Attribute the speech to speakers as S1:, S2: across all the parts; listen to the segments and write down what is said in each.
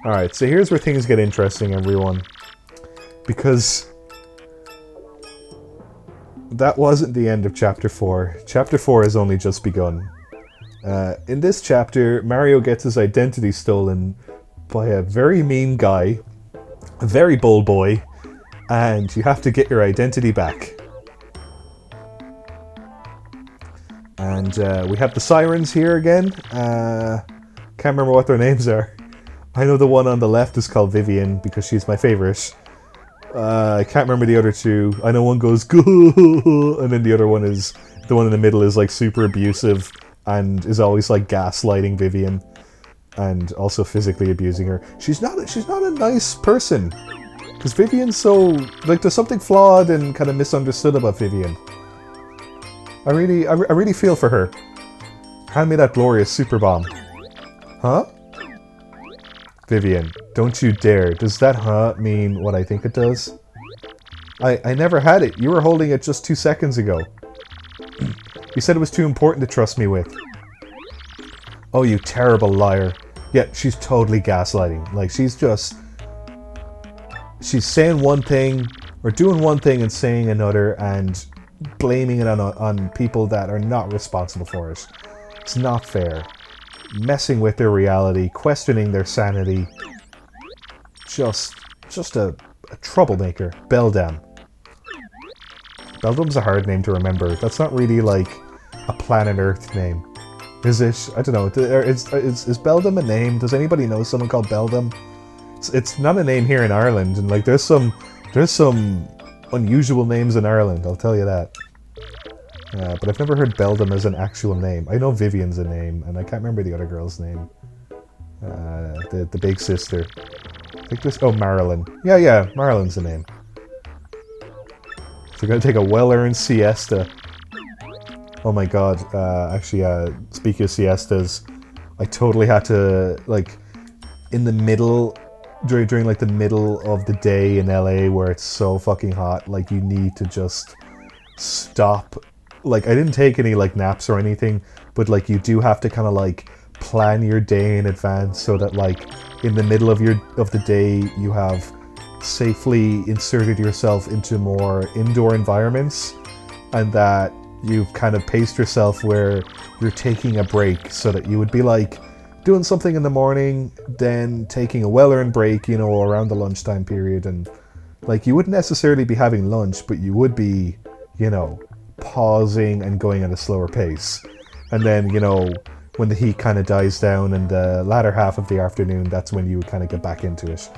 S1: Alright, so here's where things get interesting, everyone. Because that wasn't the end of Chapter 4. Chapter 4 has only just begun. In this chapter, Mario gets his identity stolen by a very mean guy, a very bold boy, and you have to get your identity back. And we have the sirens here again. Can't remember what their names are. I know the one on the left is called Vivian because she's my favourite. I can't remember the other two. I know one goes "Goo," and then the other one is the one in the middle is like super abusive and is always like gaslighting Vivian and also physically abusing her. She's not a nice person because Vivian's so like there's something flawed and kind of misunderstood about Vivian. I really feel for her. Hand me that glorious super bomb. Huh? Vivian, don't you dare. Does that huh mean what I think it does? I never had it. You were holding it just 2 seconds ago. You said it was too important to trust me with. Oh, you terrible liar. Yeah, she's totally gaslighting. Like, she's saying one thing, or doing one thing and saying another, and blaming it on people that are not responsible for it. It's not fair. Messing with their reality, questioning their sanity. Just a troublemaker. Beldam. Beldam's a hard name to remember. That's not really like a planet Earth name. Is it? I don't know. Is Beldam a name? Does anybody know someone called Beldam? It's not a name here in Ireland, and like there's some unusual names in Ireland, I'll tell you that. But I've never heard Beldam as an actual name. I know Vivian's a name, and I can't remember the other girl's name. The big sister. I think this... Oh, Marilyn. Yeah, Marilyn's a name. So we're gonna take a well-earned siesta. Oh my god. Actually, speaking of siestas, I totally had to, like, in the middle... During like the middle of the day in LA where it's so fucking hot, like you need to just stop. Like I didn't take any like naps or anything, but like you do have to kind of like plan your day in advance so that like in the middle of the day you have safely inserted yourself into more indoor environments, and that you've kind of paced yourself where you're taking a break so that you would be like doing something in the morning, then taking a well-earned break, you know, around the lunchtime period, and like you wouldn't necessarily be having lunch, but you would be, you know, pausing and going at a slower pace. And then, you know, when the heat kind of dies down in the latter half of the afternoon, that's when you would kind of get back into it.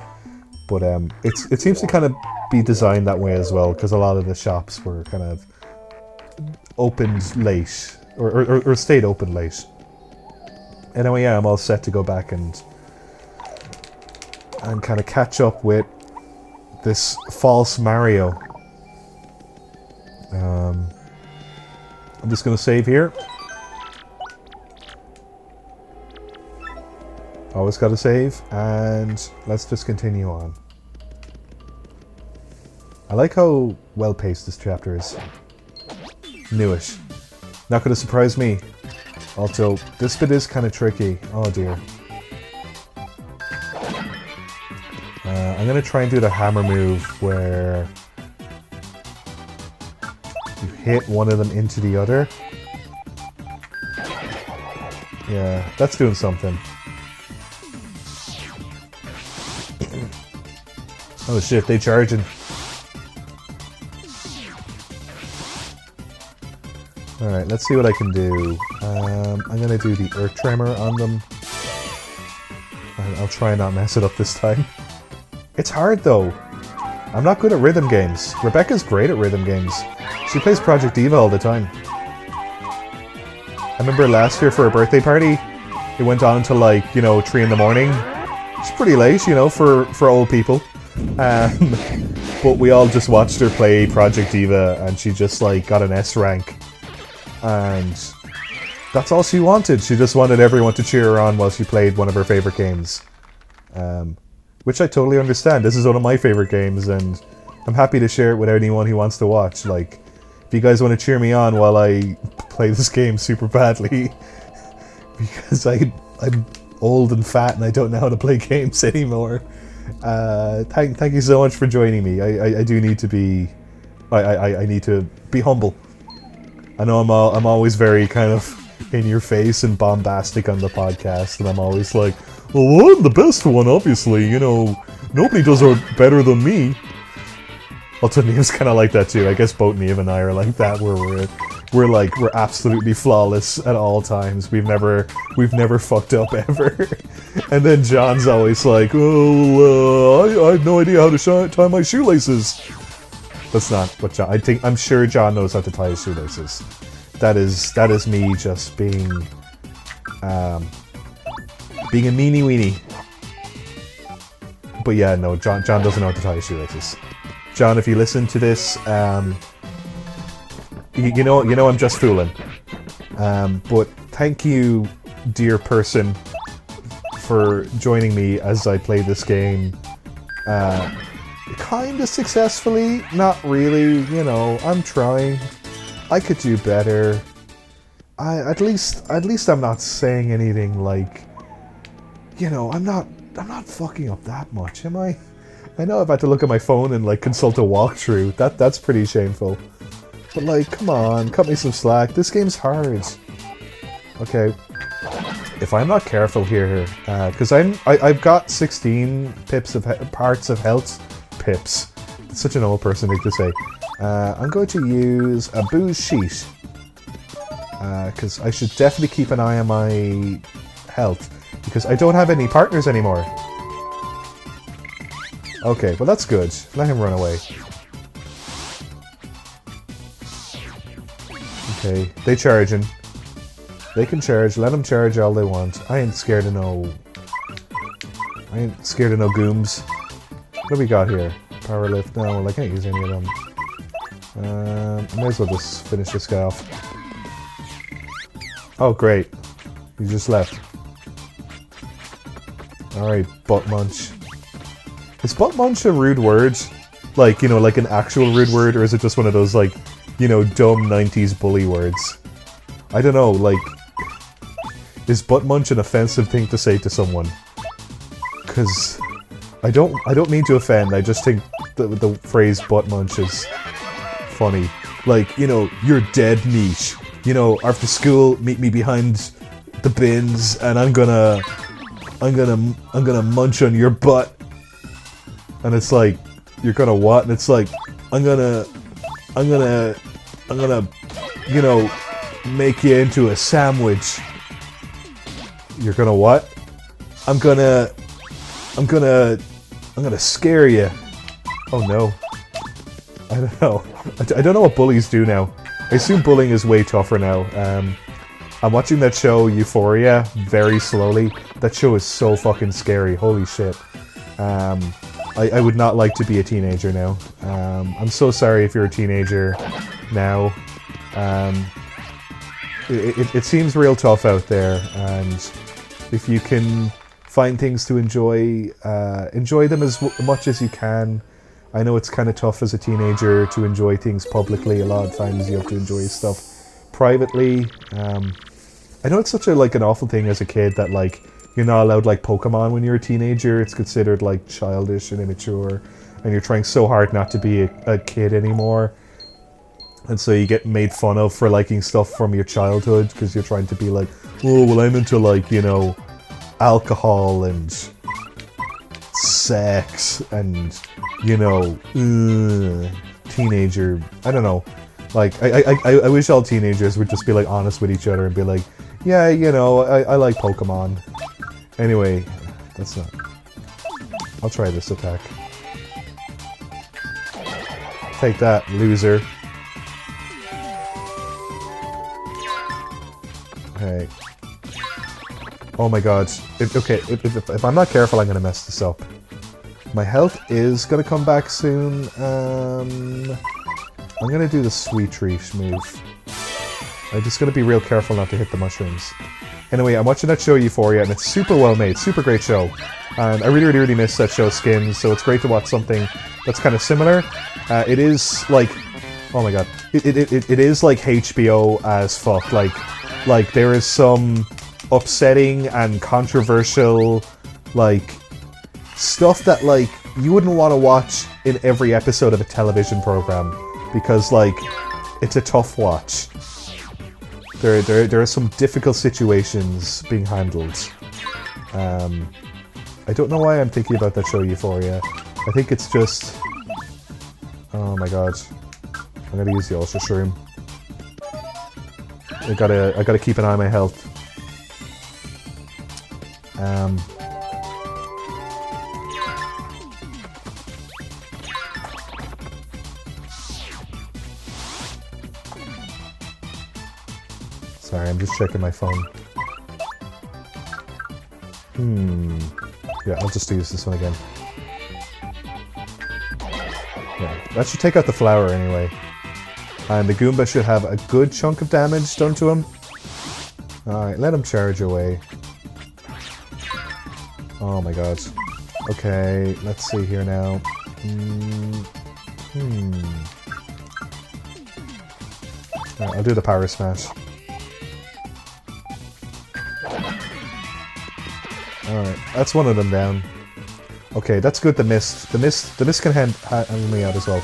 S1: But it seems to kind of be designed that way as well, because a lot of the shops were kind of opened late, or stayed open late. Anyway, yeah, I'm all set to go back and kind of catch up with this false Mario. I'm just going to save here. Always got to save, and let's just continue on. I like how well-paced this chapter is. Newish. Not going to surprise me. Also, this bit is kind of tricky. Oh dear. I'm going to try and do the hammer move where you hit one of them into the other. Yeah, that's doing something. Oh shit, they charging. Alright, let's see what I can do. I'm gonna do the Earth Tremor on them. And I'll try and not mess it up this time. It's hard though. I'm not good at rhythm games. Rebecca's great at rhythm games. She plays Project Diva all the time. I remember last year for a birthday party, it went on until like, you know, 3 in the morning. It's pretty late, you know, for old people. But we all just watched her play Project Diva and she just like got an S rank. And that's all she wanted. She just wanted everyone to cheer her on while she played one of her favorite games. Which I totally understand. This is one of my favorite games, and I'm happy to share it with anyone who wants to watch. Like, if you guys want to cheer me on while I play this game super badly, because I'm old and fat and I don't know how to play games anymore. Thank you so much for joining me. I do need to be... I need to be humble. I know I'm always very kind of in your face and bombastic on the podcast, and I'm always like, well, I'm the best one, obviously, you know, nobody does it better than me. Also, Neve's kind of like that too. I guess both Neve and I are like that, where we're absolutely flawless at all times. We've never fucked up ever. And then John's always like, oh, I have no idea how to tie my shoelaces. That's not what John... I'm sure John knows how to tie his shoelaces. That is me just being a meanie weenie. But yeah, no, John doesn't know how to tie his shoelaces. John, if you listen to this, you know I'm just fooling. But thank you, dear person, for joining me as I play this game. Kind of successfully, not really, you know, I'm trying. I could do better. At least I'm not saying anything like, you know, I'm not fucking up that much, am I? I know I've had to look at my phone and like consult a walkthrough. That's pretty shameful. But like, come on, cut me some slack. This game's hard. Okay. If I'm not careful here, because I've got 16 pips of parts of health. Pips. It's such an old person thing to say. I'm going to use a booze sheet. Because I should definitely keep an eye on my health. Because I don't have any partners anymore. Okay, well that's good. Let him run away. Okay, they charging. They can charge. Let them charge all they want. I ain't scared of no... gooms. What do we got here? Power lift? No, well, I can't use any of them. I may as well just finish this guy off. Oh, great. He just left. Alright, butt munch. Is butt munch a rude word? Like, you know, like an actual rude word? Or is it just one of those, like, you know, dumb 90s bully words? I don't know, like... Is butt munch an offensive thing to say to someone? Because... I don't mean to offend, I just think the phrase butt munch is funny. Like, you know, you're dead meat. You know, after school, meet me behind the bins and I'm gonna munch on your butt. And it's like, you're gonna what? And it's like, I'm gonna, you know, make you into a sandwich. You're gonna what? I'm gonna scare you. Oh no. I don't know. I don't know what bullies do now. I assume bullying is way tougher now. I'm watching that show, Euphoria, very slowly. That show is so fucking scary. Holy shit. I would not like to be a teenager now. I'm so sorry if you're a teenager now. It seems real tough out there, and if you can find things to enjoy, enjoy them as much as you can. I know it's kind of tough as a teenager to enjoy things publicly. A lot of times you have to enjoy stuff privately. I know it's such a an awful thing as a kid that like you're not allowed like Pokemon when you're a teenager. It's considered like childish and immature, and you're trying so hard not to be a kid anymore. And so you get made fun of for liking stuff from your childhood because you're trying to be like, oh well, I'm into like, you know, alcohol and sex and, you know, teenager. I don't know. Like, I wish all teenagers would just be like honest with each other and be like, yeah, you know, I like Pokemon. Anyway, that's not... I'll try this attack. Take that, loser. Okay. Oh my god. If I'm not careful, I'm gonna mess this up. My health is gonna come back soon. I'm gonna do the sweet treat move. I'm just gonna be real careful not to hit the mushrooms. Anyway, I'm watching that show Euphoria, and it's super well made, super great show. And I really miss that show Skins, so it's great to watch something that's kind of similar. It is like, oh my god, it is like HBO as fuck. Like there is some upsetting and controversial, like, stuff that, like, you wouldn't want to watch in every episode of a television program, because, like, it's a tough watch. There are some difficult situations being handled. I don't know why I'm thinking about that show Euphoria. I think it's just... Oh my god. I'm gonna use the Ultra Shroom. I gotta keep an eye on my health. Sorry, I'm just checking my phone. Yeah, I'll just use this one again. Yeah, that should take out the flower anyway. And the Goomba should have a good chunk of damage done to him. Alright, let him charge away. Oh my god. Okay, let's see here now. Alright, I'll do the power smash. Alright, that's one of them down. Okay, that's good, the mist. The mist can handle me out as well.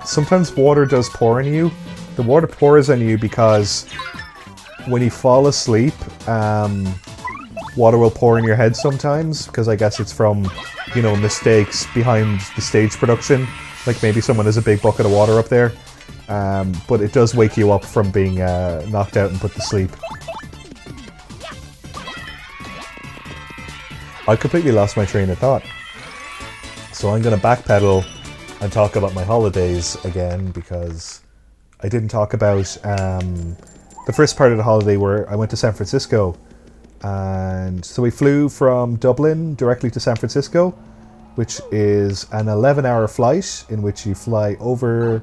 S1: Sometimes water does pour on you. The water pours on you because when you fall asleep, water will pour in your head sometimes, because I guess it's from, you know, mistakes behind the stage production. Like maybe someone has a big bucket of water up there. But it does wake you up from being knocked out and put to sleep. I completely lost my train of thought. So I'm going to backpedal and talk about my holidays again, because I didn't talk about the first part of the holiday where I went to San Francisco. And so we flew from Dublin directly to San Francisco, which is an 11-hour flight in which you fly over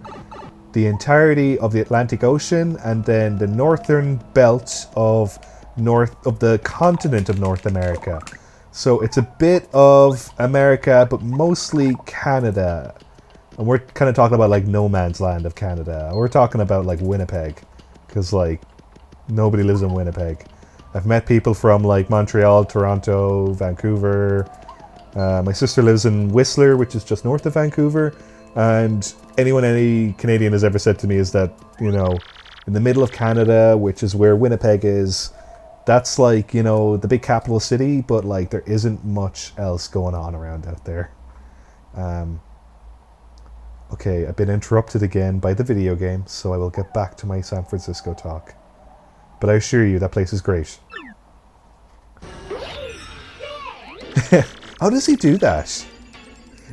S1: the entirety of the Atlantic Ocean and then the northern belt of the continent of North America. So it's a bit of America, but mostly Canada. And we're kind of talking about like no man's land of Canada. We're talking about like Winnipeg, because like nobody lives in Winnipeg. I've met people from like Montreal, Toronto, Vancouver. My sister lives in Whistler, which is just north of Vancouver. And any Canadian has ever said to me is that, you know, in the middle of Canada, which is where Winnipeg is, that's like, you know, the big capital city, but like there isn't much else going on around out there. Okay, I've been interrupted again by the video game, so I will get back to my San Francisco talk. But I assure you, that place is great. How does he do that?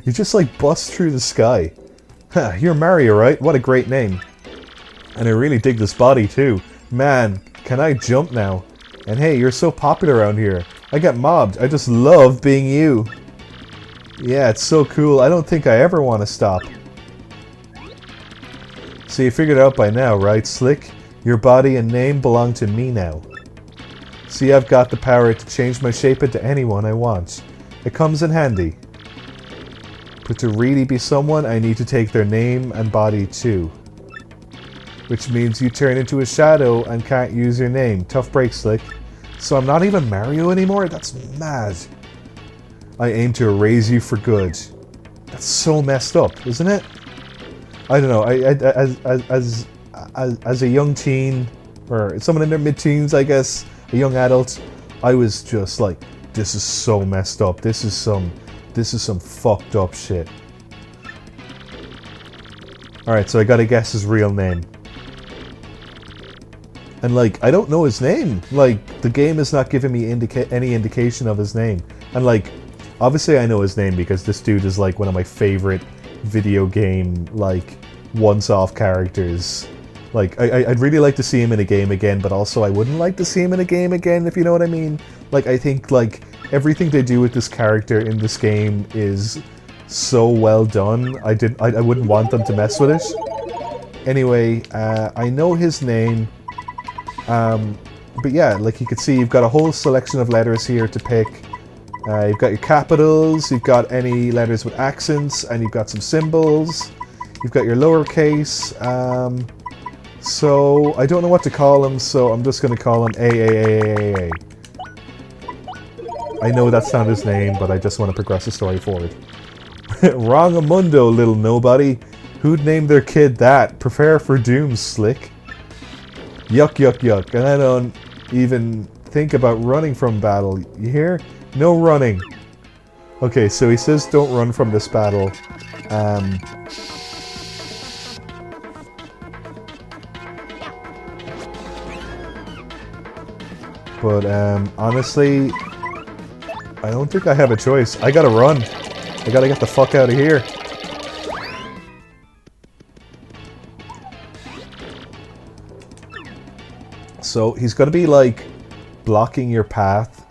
S1: He just like busts through the sky. Huh, you're Mario, right? What a great name. And I really dig this body too. Man, can I jump now? And hey, you're so popular around here. I get mobbed. I just love being you. Yeah, it's so cool. I don't think I ever want to stop. So you figured it out by now, right, Slick? Your body and name belong to me now. See, I've got the power to change my shape into anyone I want. It comes in handy. But to really be someone, I need to take their name and body too. Which means you turn into a shadow and can't use your name. Tough break, Slick. So I'm not even Mario anymore? That's mad. I aim to erase you for good. That's so messed up, isn't it? I don't know. As a young teen, or someone in their mid-teens, I guess, a young adult, I was just like, this is so messed up. This is some fucked up shit. Alright, so I gotta guess his real name. And like, I don't know his name. Like, the game is not giving me any indication of his name. And like, obviously I know his name because this dude is like one of my favorite video game, like, once-off characters. Like, I'd really like to see him in a game again, but also I wouldn't like to see him in a game again, if you know what I mean. Like, I think, like, everything they do with this character in this game is so well done. I wouldn't want them to mess with it. Anyway, I know his name. But yeah, like you can see, you've got a whole selection of letters here to pick. You've got your capitals, you've got any letters with accents, and you've got some symbols. You've got your lowercase. So, I don't know what to call him, so I'm just going to call him A. I know that's not his name, but I just want to progress the story forward. Wrong-a-mundo, little nobody. Who'd name their kid that? Prepare for doom, slick. Yuck, yuck, yuck. And I don't even think about running from battle. You hear? No running. Okay, so he says don't run from this battle. But honestly, I don't think I have a choice. I gotta run. I gotta get the fuck out of here. So he's gonna be like blocking your path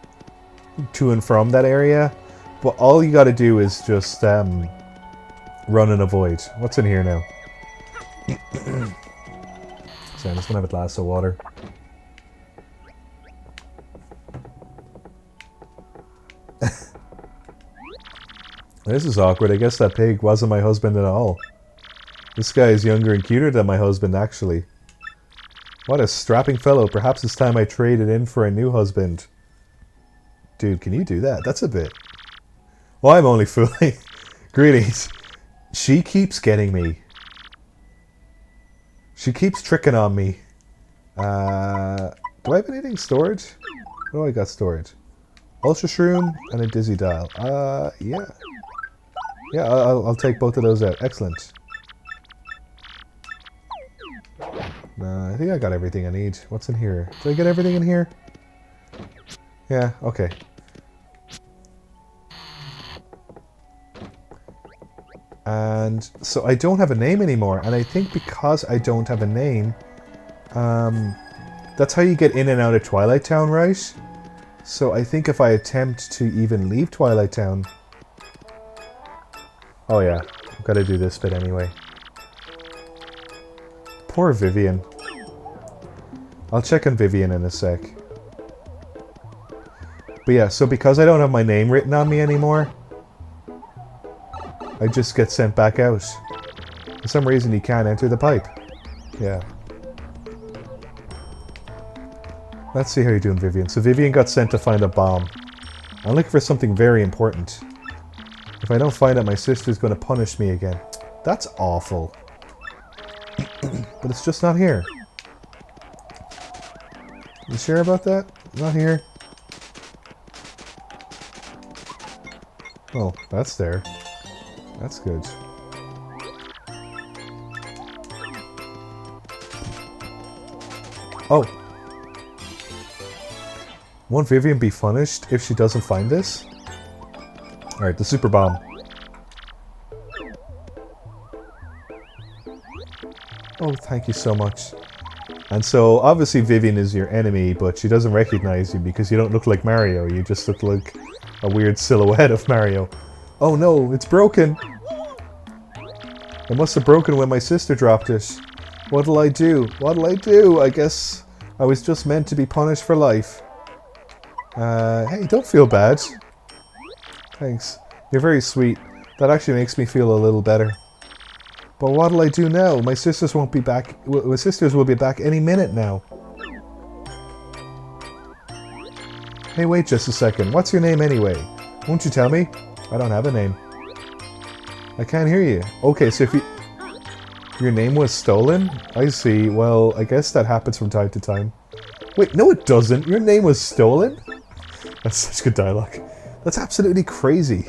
S1: to and from that area, but all you gotta do is just run and avoid. What's in here now? So I'm just gonna have a glass of water. This is awkward. I guess that pig wasn't my husband at all. This guy is younger and cuter than my husband, actually. What a strapping fellow. Perhaps it's time I traded in for a new husband. Dude, can you do that? That's a bit... Well, I'm only fooling. Greetings. She keeps getting me. She keeps tricking on me. Do I have anything stored? What do I got stored? Ultra Shroom and a Dizzy Dial. Yeah. Yeah, I'll take both of those out. Excellent. I think I got everything I need. What's in here? Did I get everything in here? Yeah, okay. And so I don't have a name anymore. And I think because I don't have a name, that's how you get in and out of Twilight Town, right? So I think if I attempt to even leave Twilight Town... Oh yeah, I've got to do this bit anyway. Poor Vivian. I'll check on Vivian in a sec. But yeah, so because I don't have my name written on me anymore, I just get sent back out. For some reason you can't enter the pipe. Yeah. Let's see how you're doing, Vivian. So Vivian got sent to find a bomb. I'm looking for something very important. If I don't find it, my sister's going to punish me again. That's awful. But it's just not here. You sure about that? Not here. Oh, that's there. That's good. Oh. Won't Vivian be punished if she doesn't find this? Alright, the super bomb. Oh, thank you so much. And so, obviously Vivian is your enemy, but she doesn't recognize you because you don't look like Mario. You just look like a weird silhouette of Mario. Oh no, it's broken! It must have broken when my sister dropped it. What'll I do? What'll I do? I guess I was just meant to be punished for life. Hey, don't feel bad. Thanks. You're very sweet. That actually makes me feel a little better. But what'll I do now? My sisters won't be back. My sisters will be back any minute now. Hey, wait just a second. What's your name anyway? Won't you tell me? I don't have a name. I can't hear you. Okay, so if your name was stolen? I see. Well, I guess that happens from time to time. Wait, no it doesn't. Your name was stolen? That's such good dialogue. That's absolutely crazy.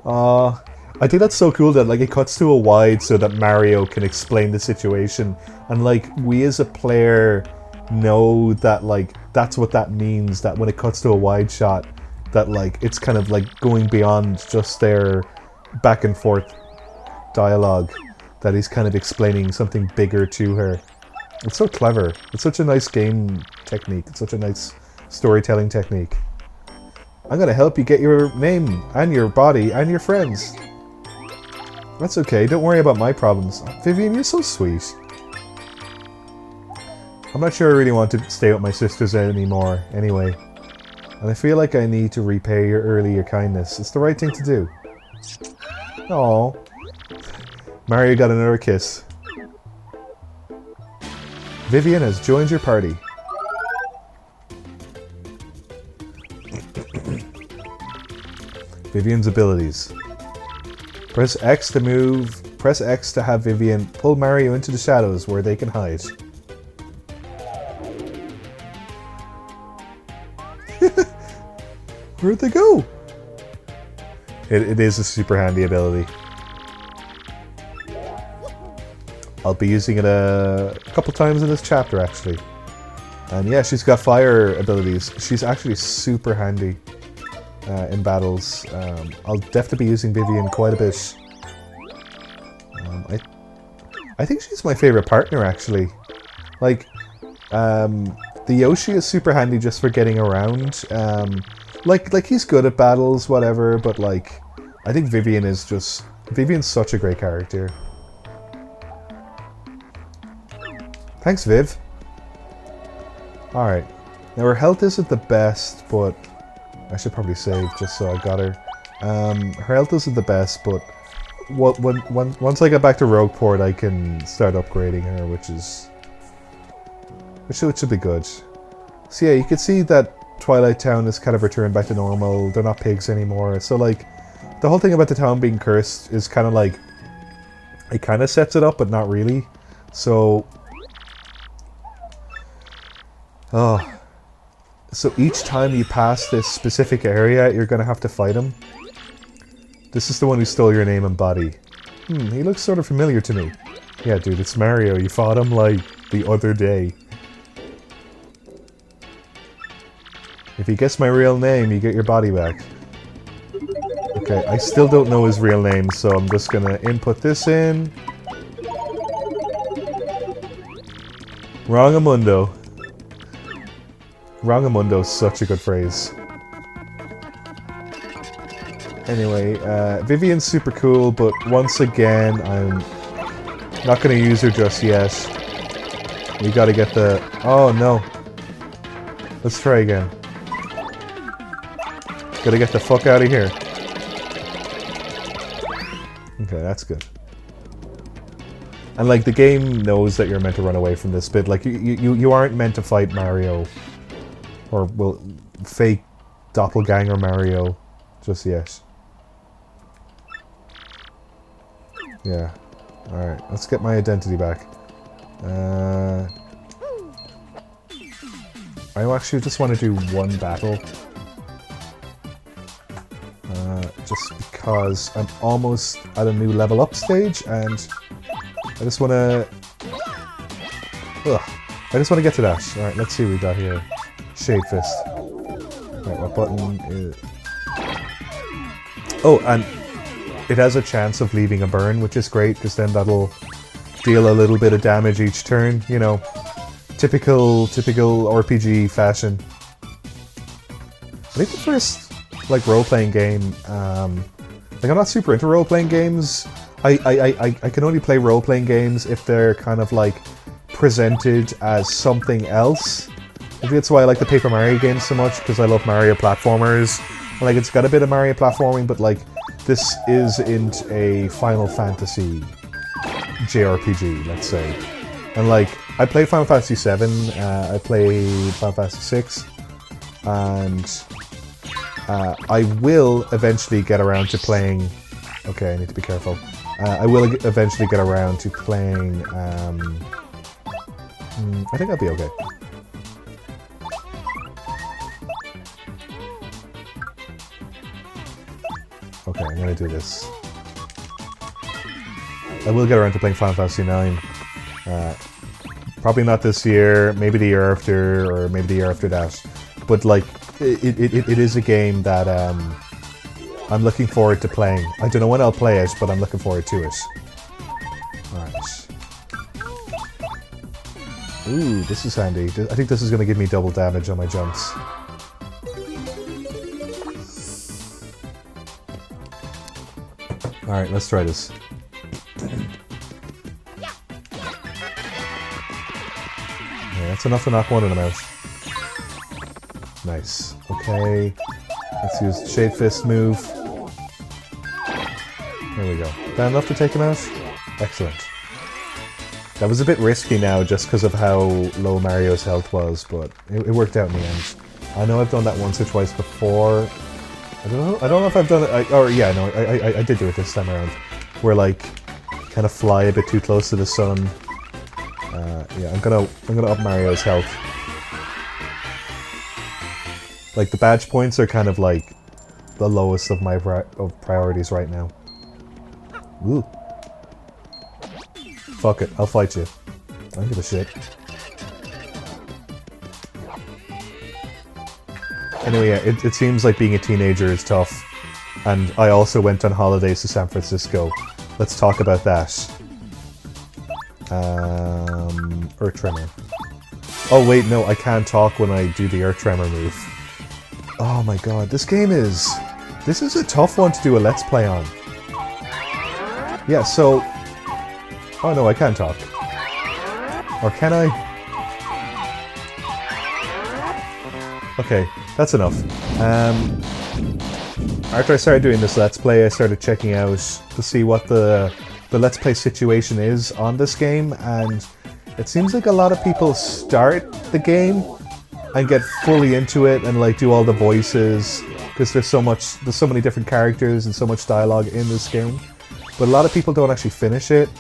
S1: I think that's so cool that like it cuts to a wide so that Mario can explain the situation, and like we as a player know that like that's what that means, that when it cuts to a wide shot that like it's kind of like going beyond just their back and forth dialogue, that he's kind of explaining something bigger to her. It's so clever. It's such a nice game technique. It's such a nice storytelling technique. I'm gonna help you get your name and your body and your friends. That's okay, don't worry about my problems. Vivian, you're so sweet. I'm not sure I really want to stay with my sisters anymore, anyway. And I feel like I need to repay your earlier kindness. It's the right thing to do. Aww. Mario got another kiss. Vivian has joined your party. Vivian's abilities. Press X to move. Press X to have Vivian pull Mario into the shadows where they can hide. Where'd they go? It is a super handy ability. I'll be using it a couple times in this chapter, actually. And yeah, she's got fire abilities. She's actually super handy in battles. I'll definitely be using Vivian quite a bit. I think she's my favorite partner, actually. Like, the Yoshi is super handy just for getting around. Like he's good at battles, whatever, but like, I think Vivian is just... Vivian's such a great character. Thanks, Viv. Alright. Now her health isn't the best, but... I should probably save just so I got her. Her health isn't the best, but... Once I get back to Rogueport, I can start upgrading her, which should be good. So yeah, you can see that Twilight Town is kind of returned back to normal. They're not pigs anymore. So like, the whole thing about the town being cursed is kind of like... It kind of sets it up, but not really. So... Oh. So each time you pass this specific area, you're going to have to fight him. This is the one who stole your name and body. He looks sort of familiar to me. Yeah, dude, it's Mario. You fought him, like, the other day. If you guess my real name, you get your body back. Okay, I still don't know his real name, so I'm just gonna input this in. Wrongamundo. Wrongamundo is such a good phrase. Anyway, Vivian's super cool, but once again, I'm not going to use her just yet. We got to get the... Oh, no. Let's try again. Got to get the fuck out of here. Okay, that's good. And, like, the game knows that you're meant to run away from this bit. Like, you aren't meant to fight Mario. Or, well, fake doppelganger Mario just yet. Yeah. Alright, let's get my identity back. I actually just want to do one battle. Just because I'm almost at a new level up stage, and I just want to... I just want to get to that. Alright, let's see what we got here. Shade Fist. Right, what button is... Oh, and it has a chance of leaving a burn, which is great, because then that'll deal a little bit of damage each turn, you know. Typical RPG fashion. I think the first, like, role-playing game, like, I'm not super into role-playing games. I can only play role-playing games if they're kind of, like, presented as something else. I think that's why I like the Paper Mario games so much, because I love Mario platformers. Like, it's got a bit of Mario platforming, but, like, this isn't a Final Fantasy JRPG, let's say. And, like, I played Final Fantasy VII, I played Final Fantasy VI, and I will eventually get around to playing... Okay, I need to be careful. I will eventually get around to playing... I think I'll be okay. Okay, I'm gonna do this. I will get around to playing Final Fantasy IX. Probably not this year, maybe the year after, or maybe the year after that. But, like, it is a game that I'm looking forward to playing. I don't know when I'll play it, but I'm looking forward to it. Alright. Ooh, this is handy. I think this is going to give me double damage on my jumps. Alright, let's try this. Yeah, that's enough to knock one of them out. Nice. Okay. Let's use the Shade Fist move. There we go. Is that enough to take him out? Excellent. That was a bit risky now just because of how low Mario's health was, but it worked out in the end. I know I've done that once or twice before. I don't know if I've done it. I did do it this time around. Where like kind of fly a bit too close to the sun. Yeah, I'm gonna up Mario's health. Like the badge points are kind of like the lowest of my priorities right now. Ooh. Fuck it, I'll fight you. I don't give a shit. Anyway, yeah, it seems like being a teenager is tough. And I also went on holidays to San Francisco. Let's talk about that. Earth Tremor. Oh wait, no, I can't talk when I do the Earth Tremor move. Oh my god, this is a tough one to do a Let's Play on. Yeah, so... Oh no, I can't talk. Or can I? Okay, that's enough. After I started doing this Let's Play, I started checking out to see what the Let's Play situation is on this game, and it seems like a lot of people start the game and get fully into it and like do all the voices, because there's so many different characters and so much dialogue in this game. But a lot of people don't actually finish it.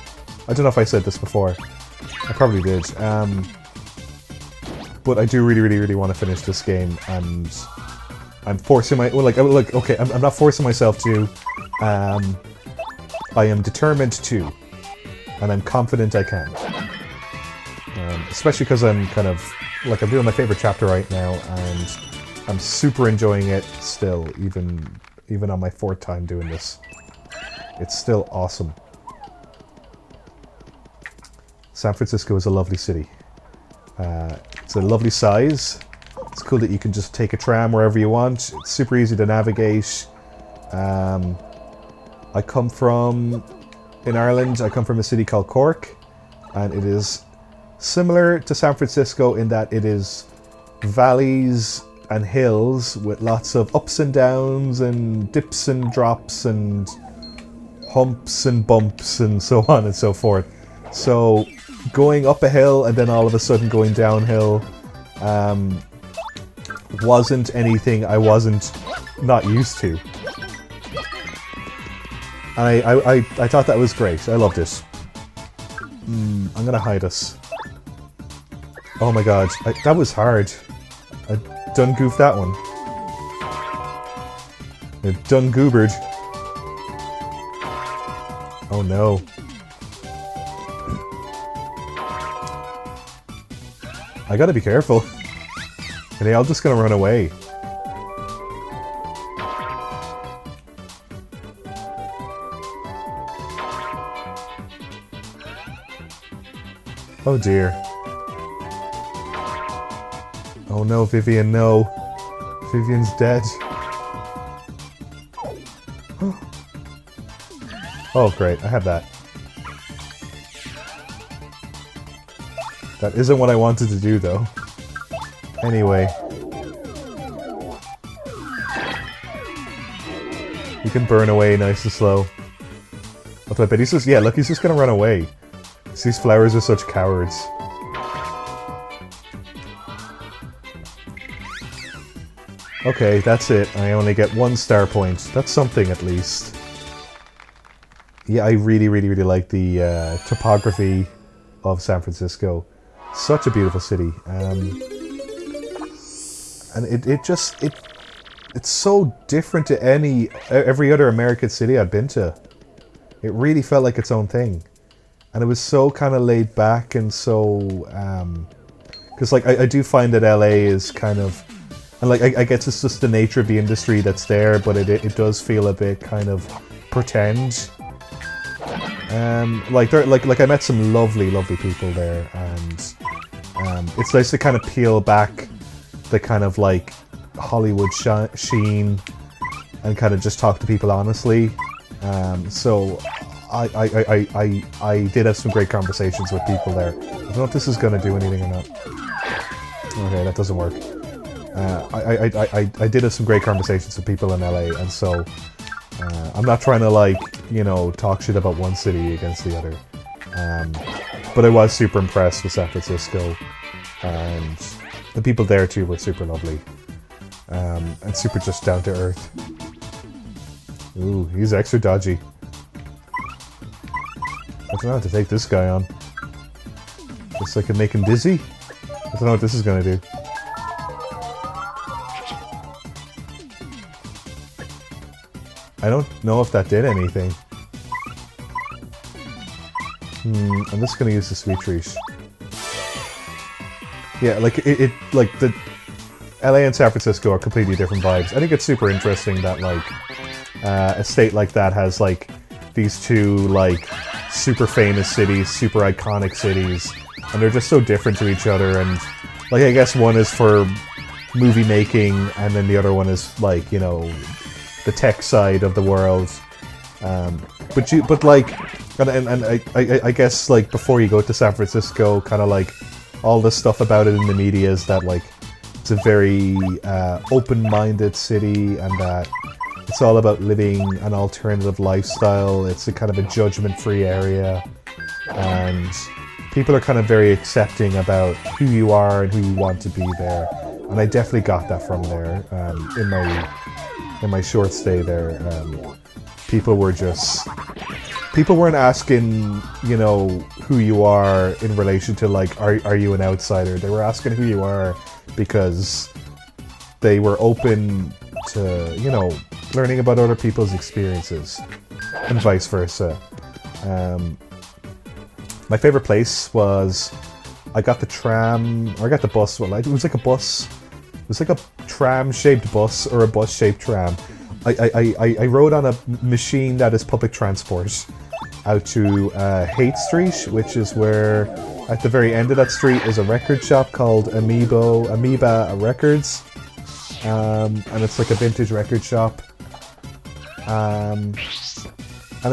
S1: I don't know if I said this before. I probably did. But I do really want to finish this game, and I'm forcing my... Well, okay, I'm not forcing myself to. I am determined to. And I'm confident I can. Especially because I'm kind of... Like, I'm doing my favorite chapter right now, and I'm super enjoying it still, even on my 4th time doing this. It's still awesome. San Francisco is a lovely city. It's a lovely size. It's cool that you can just take a tram wherever you want. It's super easy to navigate. I come from... In Ireland, I come from a city called Cork. And it is similar to San Francisco in that it is valleys and hills with lots of ups and downs and dips and drops and humps and bumps and so on and so forth. So going up a hill and then all of a sudden going downhill wasn't anything I wasn't not used to. I thought that was great. I loved it. I'm gonna hide us. Oh my god, that was hard. I done goofed that one. I done goobered. Oh no. I gotta be careful. Are they all just gonna run away? Oh dear. Oh no, Vivian, no. Vivian's dead. Oh great, I have that. That isn't what I wanted to do though. Anyway. You can burn away nice and slow. Although I bet he's just, yeah, look, he's just gonna run away. These flowers are such cowards. Okay, that's it. I only get 1 star point. That's something at least. Yeah, I really like the topography of San Francisco. Such a beautiful city. And it's so different to every other American city I've been to. It really felt like its own thing. And it was so kind of laid back and so... Because like, I do find that LA is kind of... And like, I guess it's just the nature of the industry that's there, but it does feel a bit kind of pretend. Like I met some lovely people there, and it's nice to kind of peel back the kind of like Hollywood sheen and kind of just talk to people honestly. So I did have some great conversations with people there. I don't know if this is going to do anything or not. Okay, that doesn't work. I did have some great conversations with people in LA, and so I'm not trying to like, you know, talk shit about one city against the other. But I was super impressed with San Francisco, and the people there too were super lovely, and super just down to earth. Ooh, he's extra dodgy. I don't know how to take this guy on. Just so I can make him dizzy? I don't know what this is gonna do. I don't know if that did anything. I'm just gonna use the sweet treat. Yeah, like like the LA and San Francisco are completely different vibes. I think it's super interesting that like a state like that has like these two like super famous cities, super iconic cities, and they're just so different to each other. And like I guess one is for movie making, and then the other one is like, you know, the tech side of the world. But like, and I guess like before you go to San Francisco, kind of like all the stuff about it in the media is that like it's a very open-minded city, and that it's all about living an alternative lifestyle. It's a kind of a judgment-free area, and people are kind of very accepting about who you are and who you want to be there. And I definitely got that from there in my short stay there. People weren't asking, you know, who you are in relation to like, are you an outsider? They were asking who you are because they were open to, you know, learning about other people's experiences, and vice versa. My favorite place was, I got the tram, or I got the bus. Well, it was like a bus. It was like a tram-shaped bus, or a bus-shaped tram. I rode on a machine that is public transport out to Haight Street, which is where, at the very end of that street, is a record shop called Amoeba Records. And it's like a vintage record shop. And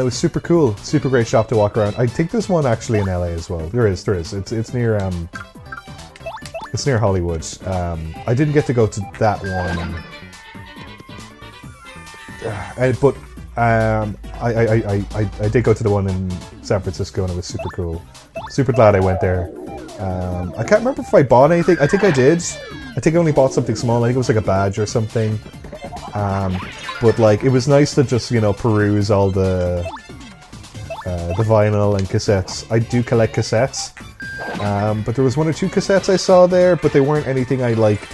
S1: it was super cool, super great shop to walk around. I think there's one actually in LA as well. There is. It's near Hollywood. I didn't get to go to that one. But I did go to the one in San Francisco, and it was super cool. Super glad I went there. I can't remember if I bought anything. I think I did. I think I only bought something small. I think it was like a badge or something. But like, it was nice to just, you know, peruse all the vinyl and cassettes. I do collect cassettes, but there was one or two cassettes I saw there, but they weren't anything I like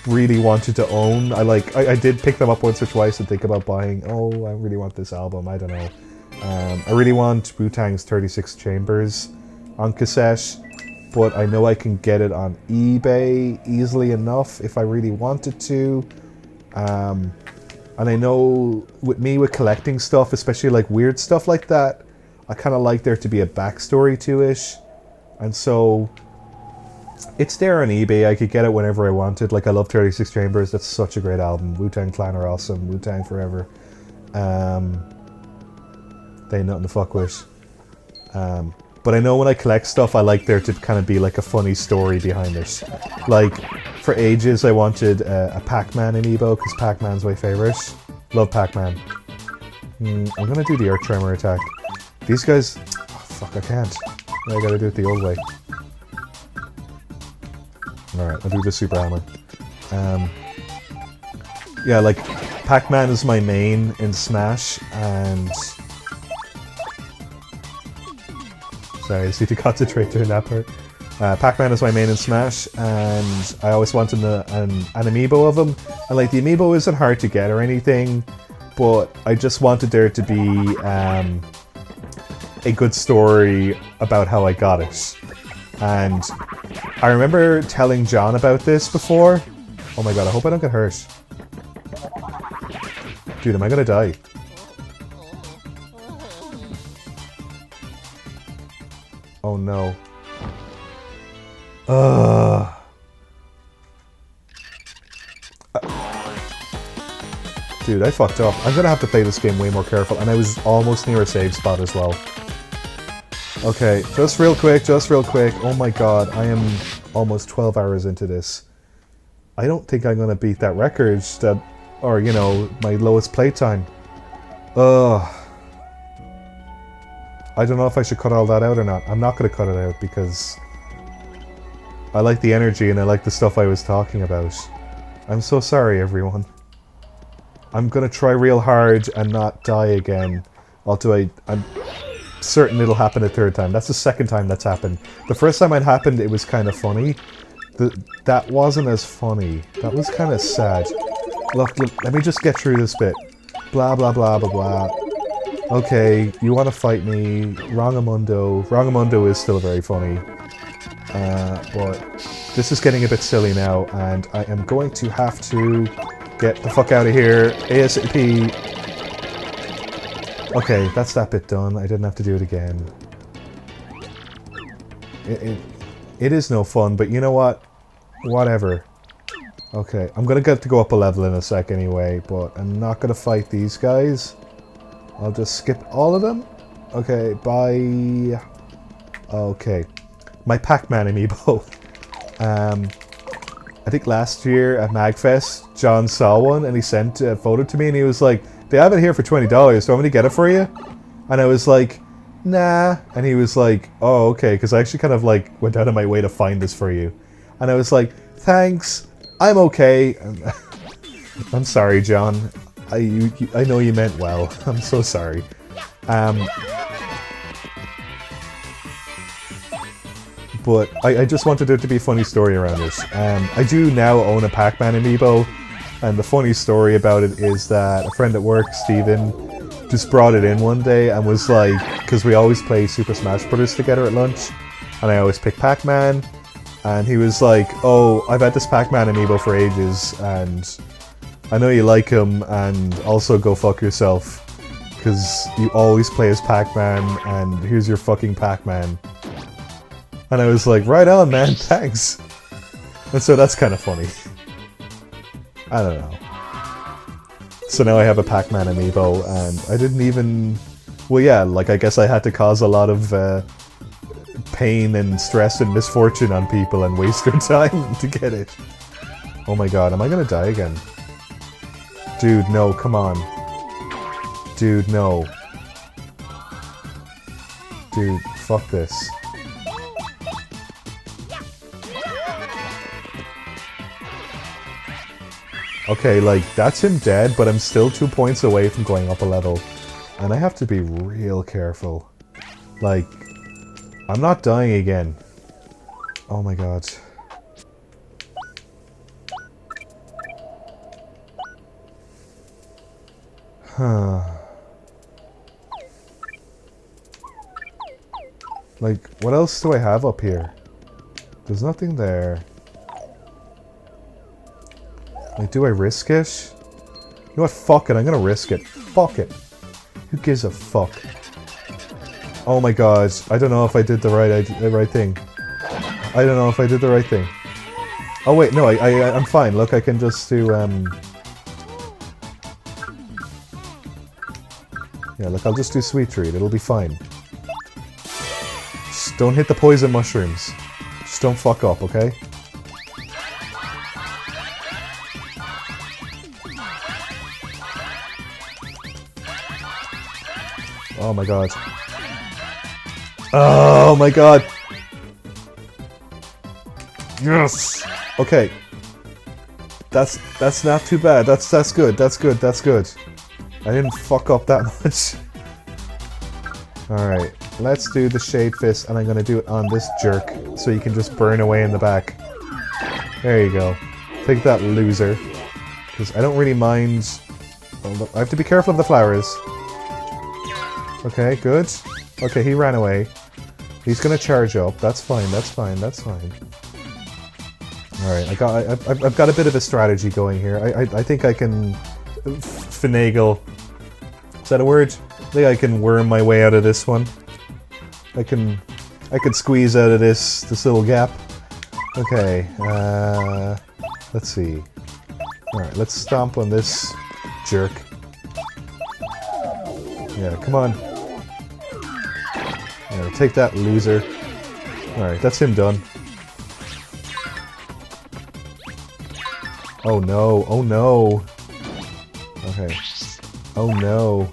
S1: really wanted to own. I did pick them up once or twice and think about buying. Oh, I really want this album. I don't know. I really want Wu-Tang's 36 Chambers on cassette, but I know I can get it on eBay easily enough if I really wanted to. And I know with collecting stuff, especially like weird stuff like that, I kind of like there to be a backstory to it. And so it's there on eBay. I could get it whenever I wanted. Like, I love 36 Chambers. That's such a great album. Wu-Tang Clan are awesome. Wu-Tang forever. They ain't nothing to fuck with. But I know when I collect stuff, I like there to kind of be like a funny story behind it. Like, for ages I wanted a Pac-Man amiibo, because Pac-Man's my favorite. Love Pac-Man. I'm gonna do the Earth Tremor attack. These guys... Oh, fuck, I can't. I gotta do it the old way. Alright, I'll do the Super Hammer. Yeah, like, Pac-Man is my main in Smash, and... Sorry, I just need to concentrate during that part. Pac-Man is my main in Smash, and I always wanted an amiibo of him. And like, the amiibo isn't hard to get or anything, but I just wanted there to be a good story about how I got it. And I remember telling John about this before. Oh my god, I hope I don't get hurt. Dude, am I gonna die? Oh no. Dude, I fucked up. I'm gonna have to play this game way more careful, and I was almost near a save spot as well. Okay, just real quick. Oh my god, I am almost 12 hours into this. I don't think I'm gonna beat that record that, or, you know, my lowest playtime. I don't know if I should cut all that out or not. I'm not going to cut it out because I like the energy and I like the stuff I was talking about. I'm so sorry, everyone. I'm going to try real hard and not die again. Although I'm certain it'll happen a third time. That's the second time that's happened. The first time it happened, it was kind of funny. That wasn't as funny. That was kind of sad. Look, let me just get through this bit. Blah, blah, blah, blah, blah. Okay, you want to fight me. Wrongamundo. Wrongamundo is still very funny. But this is getting a bit silly now, and I am going to have to get the fuck out of here ASAP. Okay, that's that bit done. I didn't have to do it again. It is no fun, but you know what? Whatever. Okay, I'm gonna get to go up a level in a sec anyway, but I'm not gonna fight these guys. I'll just skip all of them. Okay, bye. Okay. My Pac-Man amiibo. I think last year at MagFest, John saw one and he sent a photo to me and he was like, they have it here for $20, do you want me to get it for you? And I was like, nah. And he was like, oh, okay, because I actually kind of like went out of my way to find this for you. And I was like, thanks, I'm okay. I'm sorry, John. I know you meant well. I'm so sorry. But I just wanted there to be a funny story around this. I do now own a Pac-Man amiibo, and the funny story about it is that a friend at work, Steven, just brought it in one day and was like, because we always play Super Smash Bros. Together at lunch, and I always pick Pac-Man, and he was like, oh, I've had this Pac-Man amiibo for ages, and I know you like him, and also go fuck yourself, because you always play as Pac-Man, and here's your fucking Pac-Man. And I was like, right on, man, thanks. And so that's kind of funny. I don't know. So now I have a Pac-Man amiibo, and I didn't even... Well, yeah, like, I guess I had to cause a lot of pain and stress and misfortune on people and waste their time to get it. Oh my god, am I gonna die again? Dude, no, come on. Dude, no. Dude, fuck this. Okay, like, that's him dead, but I'm still 2 points away from going up a level. And I have to be real careful. Like, I'm not dying again. Oh my god. Huh. Like, what else do I have up here? There's nothing there. Like, do I risk it? You know what? Fuck it. I'm gonna risk it. Fuck it. Who gives a fuck? Oh my god. I don't know if I did the right thing. I don't know if I did the right thing. Oh wait, no. I'm fine. Look, I can just do yeah, look, I'll just do Sweet Treat. It'll be fine. Just don't hit the poison mushrooms. Just don't fuck up, okay? Oh my god. Oh my god! Yes! Okay. That's not too bad. That's good. That's good. That's good. I didn't fuck up that much. Alright. Let's do the Shade Fist, and I'm gonna do it on this jerk, so you can just burn away in the back. There you go. Take that, loser. Because I don't really mind... I have to be careful of the flowers. Okay, good. Okay, he ran away. He's gonna charge up. That's fine, that's fine, that's fine. Alright, I've got a bit of a strategy going here. I think I can... finagle. Is that a word? I think I can worm my way out of this one. I can squeeze out of this little gap. Okay, let's see. Alright, let's stomp on this jerk. Yeah, come on. Yeah, take that, loser. Alright, that's him done. Oh no, oh no. Okay. Oh no.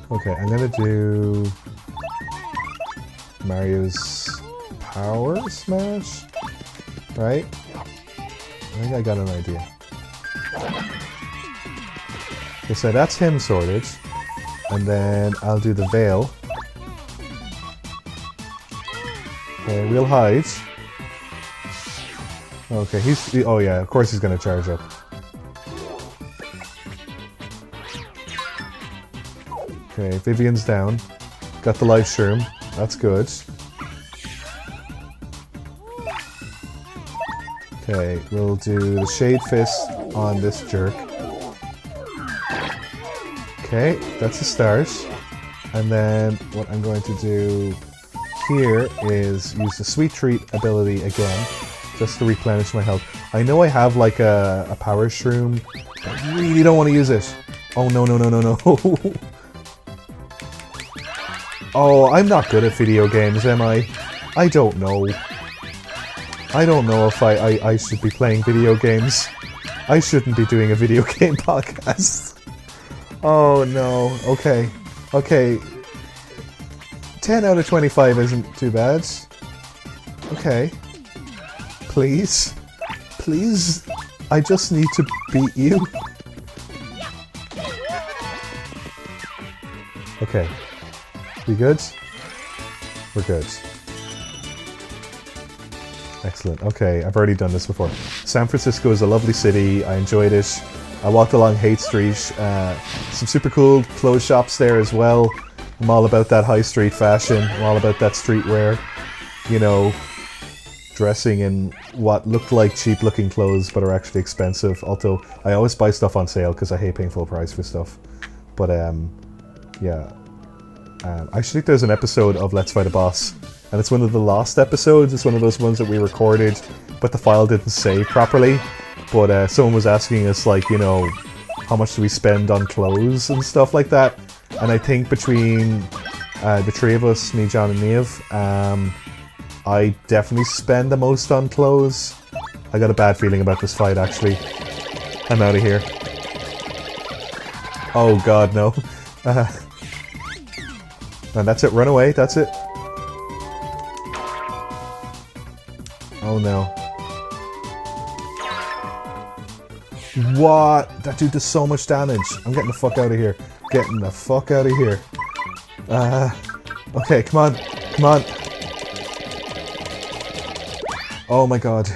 S1: Okay, I'm gonna do Mario's Power Smash, right? I think I got an idea. Okay, so that's him sorted. And then I'll do the Veil. Okay, we'll hide. Okay, oh yeah, of course he's gonna charge up. Okay, Vivian's down. Got the life shroom. That's good. Okay, we'll do the Shade Fist on this jerk. Okay, that's a start. And then what I'm going to do here is use the Sweet Treat ability again, just to replenish my health. I know I have like a power shroom. I really don't want to use it. Oh no, no, no, no, no. Oh, I'm not good at video games, am I? I don't know. I don't know if I should be playing video games. I shouldn't be doing a video game podcast. Oh no. Okay. Okay. 10 out of 25 isn't too bad. Okay. Please. Please. I just need to beat you. Okay. We good? We're good. Excellent. Okay, I've already done this before. San Francisco is a lovely city. I enjoyed it. I walked along Haight Street. Some super cool clothes shops there as well. I'm all about that high street fashion. I'm all about that streetwear. You know, dressing in what looked like cheap looking clothes but are actually expensive. Although, I always buy stuff on sale because I hate paying full price for stuff. But, yeah. I actually think there's an episode of Let's Fight a Boss, and it's one of the lost episodes. It's one of those ones that we recorded, but the file didn't save properly. But someone was asking us, like, you know, how much do we spend on clothes and stuff like that. And I think between the three of us, me, John, and Niamh, I definitely spend the most on clothes. I got a bad feeling about this fight, actually. I'm out of here. Oh god, no. And that's it, run away, that's it. Oh no. What? That dude does so much damage. I'm getting the fuck out of here. Getting the fuck out of here. Okay, come on. Come on. Oh my god.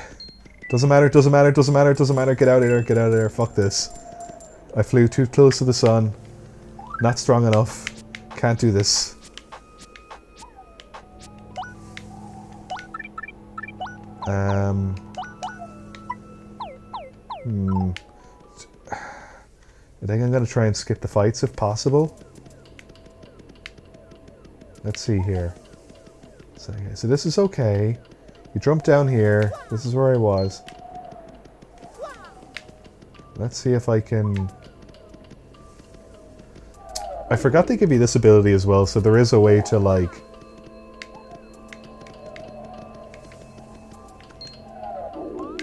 S1: Doesn't matter, doesn't matter, doesn't matter, doesn't matter. Get out of there, get out of there. Fuck this. I flew too close to the sun. Not strong enough. Can't do this. I think I'm going to try and skip the fights if possible. Let's see here. So this is okay. You jump down here. This is where I was. Let's see if I can... I forgot they give you this ability as well, so there is a way to, like...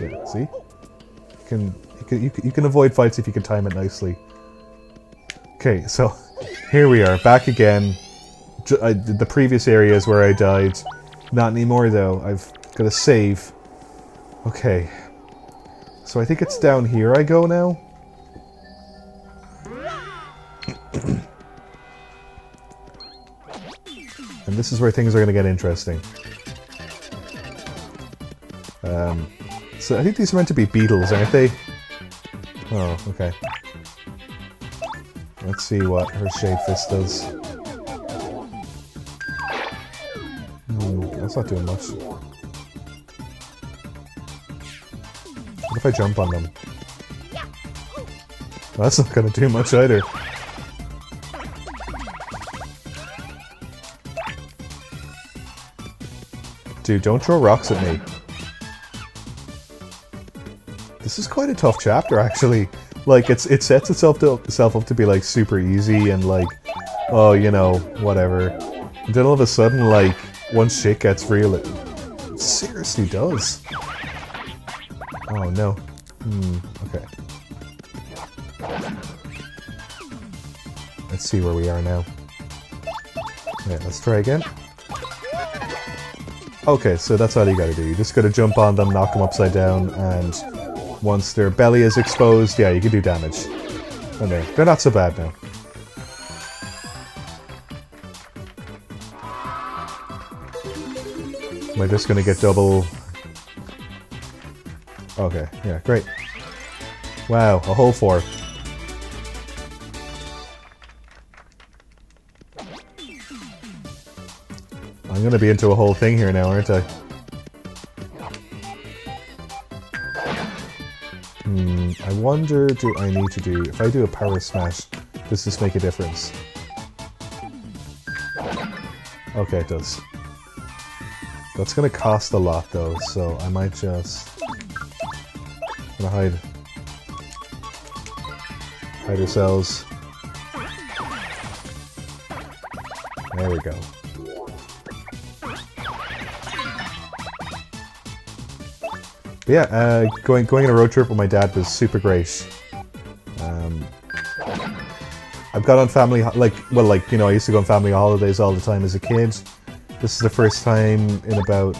S1: Yeah, see? You can avoid fights if you can time it nicely. Okay, so here we are, back again. The previous areas where I died. Not anymore though, I've got to save. Okay. So I think it's down here I go now. And this is where things are going to get interesting. So I think these are meant to be beetles, aren't they? Oh, okay. Let's see what her Shade Fist does. That's not doing much. What if I jump on them? Well, that's not gonna do much either. Dude, don't throw rocks at me. This is quite a tough chapter, actually. Like, it sets itself up to be, like, super easy and, like, oh, you know, whatever. And then all of a sudden, like, once shit gets real, it seriously does. Oh, no. Okay. Let's see where we are now. Yeah, let's try again. Okay, so that's all you gotta do. You just gotta jump on them, knock them upside down, and once their belly is exposed, yeah, you can do damage. And they're not so bad now. Am I just gonna get double? Okay, yeah, great. Wow, a whole 4. I'm gonna be into a whole thing here now, aren't I? I wonder, do I need to do... If I do a power smash, does this make a difference? Okay, it does. That's gonna cost a lot though, so I might just... I'm gonna hide. Hide yourselves. There we go. But yeah, going on a road trip with my dad was super great. I've gone on family, I used to go on family holidays all the time as a kid. This is the first time in about,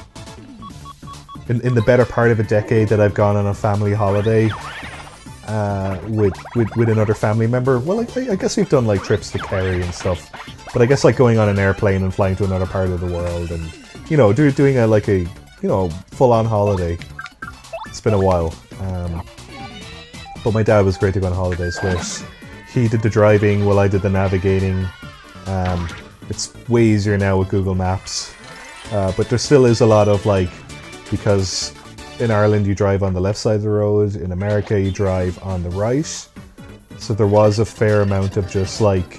S1: in the better part of a decade that I've gone on a family holiday with another family member. Well, I guess we've done like trips to Kerry and stuff, but I guess like going on an airplane and flying to another part of the world and, you know, doing a full-on holiday. It's been a while. But my dad was great to go on holidays with. He did the driving while I did the navigating. It's way easier now with Google Maps. But there still is a lot of like, because in Ireland you drive on the left side of the road, in America you drive on the right. So there was a fair amount of just like,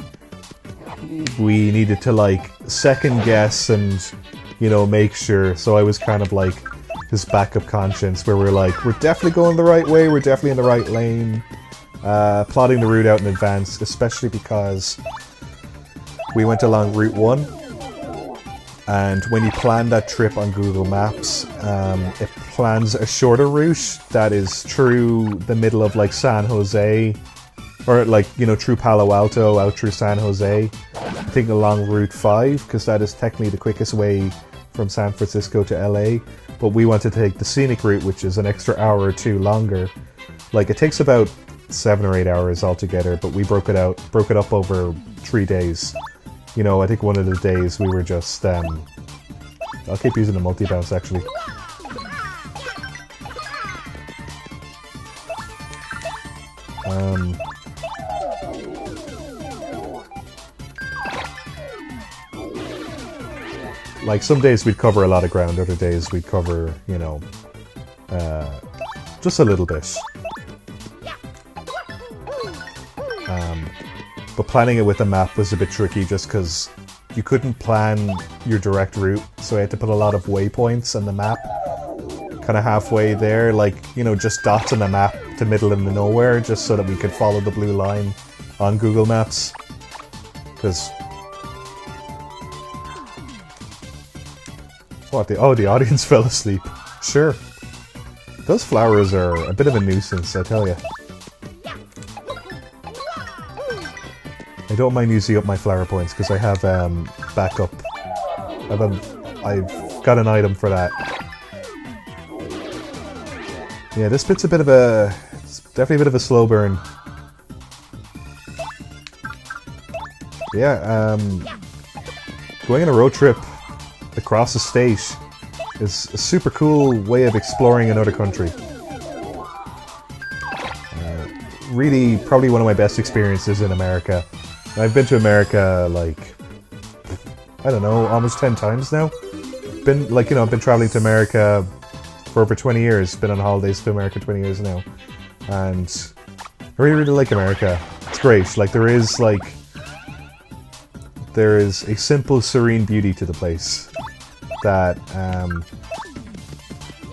S1: we needed to like second guess and, you know, make sure. So I was kind of like his backup conscience where we're like, we're definitely going the right way, we're definitely in the right lane. Plotting the route out in advance, especially because we went along Route 1, and when you plan that trip on Google Maps, it plans a shorter route that is through the middle of like San Jose, or like, you know, through Palo Alto, out through San Jose, I think along Route 5, because that is technically the quickest way from San Francisco to LA, but we wanted to take the scenic route, which is an extra hour or 2 longer. Like, it takes about 7 or 8 hours altogether, but we broke it up over 3 days. You know, I think one of the days we were just, I'll keep using the multi-bounce actually. Like, some days we'd cover a lot of ground, other days we'd cover, you know, just a little bit. But planning it with a map was a bit tricky just because you couldn't plan your direct route, so I had to put a lot of waypoints on the map, kind of halfway there, like, you know, just dots on the map to middle of the nowhere, just so that we could follow the blue line on Google Maps. Because... What? The audience fell asleep. Sure. Those flowers are a bit of a nuisance, I tell you. I don't mind using up my flower points because I have backup. I've got an item for that. Yeah, this bit's it's definitely a bit of a slow burn. Yeah, going on a road trip across the state is a super cool way of exploring another country. Really, probably one of my best experiences in America. I've been to America, like, I don't know, almost 10 times now. Been, like, you know, I've been traveling to America for over 20 years. Been on holidays to America 20 years now. And I really, really like America. It's great. Like, there is a simple, serene beauty to the place that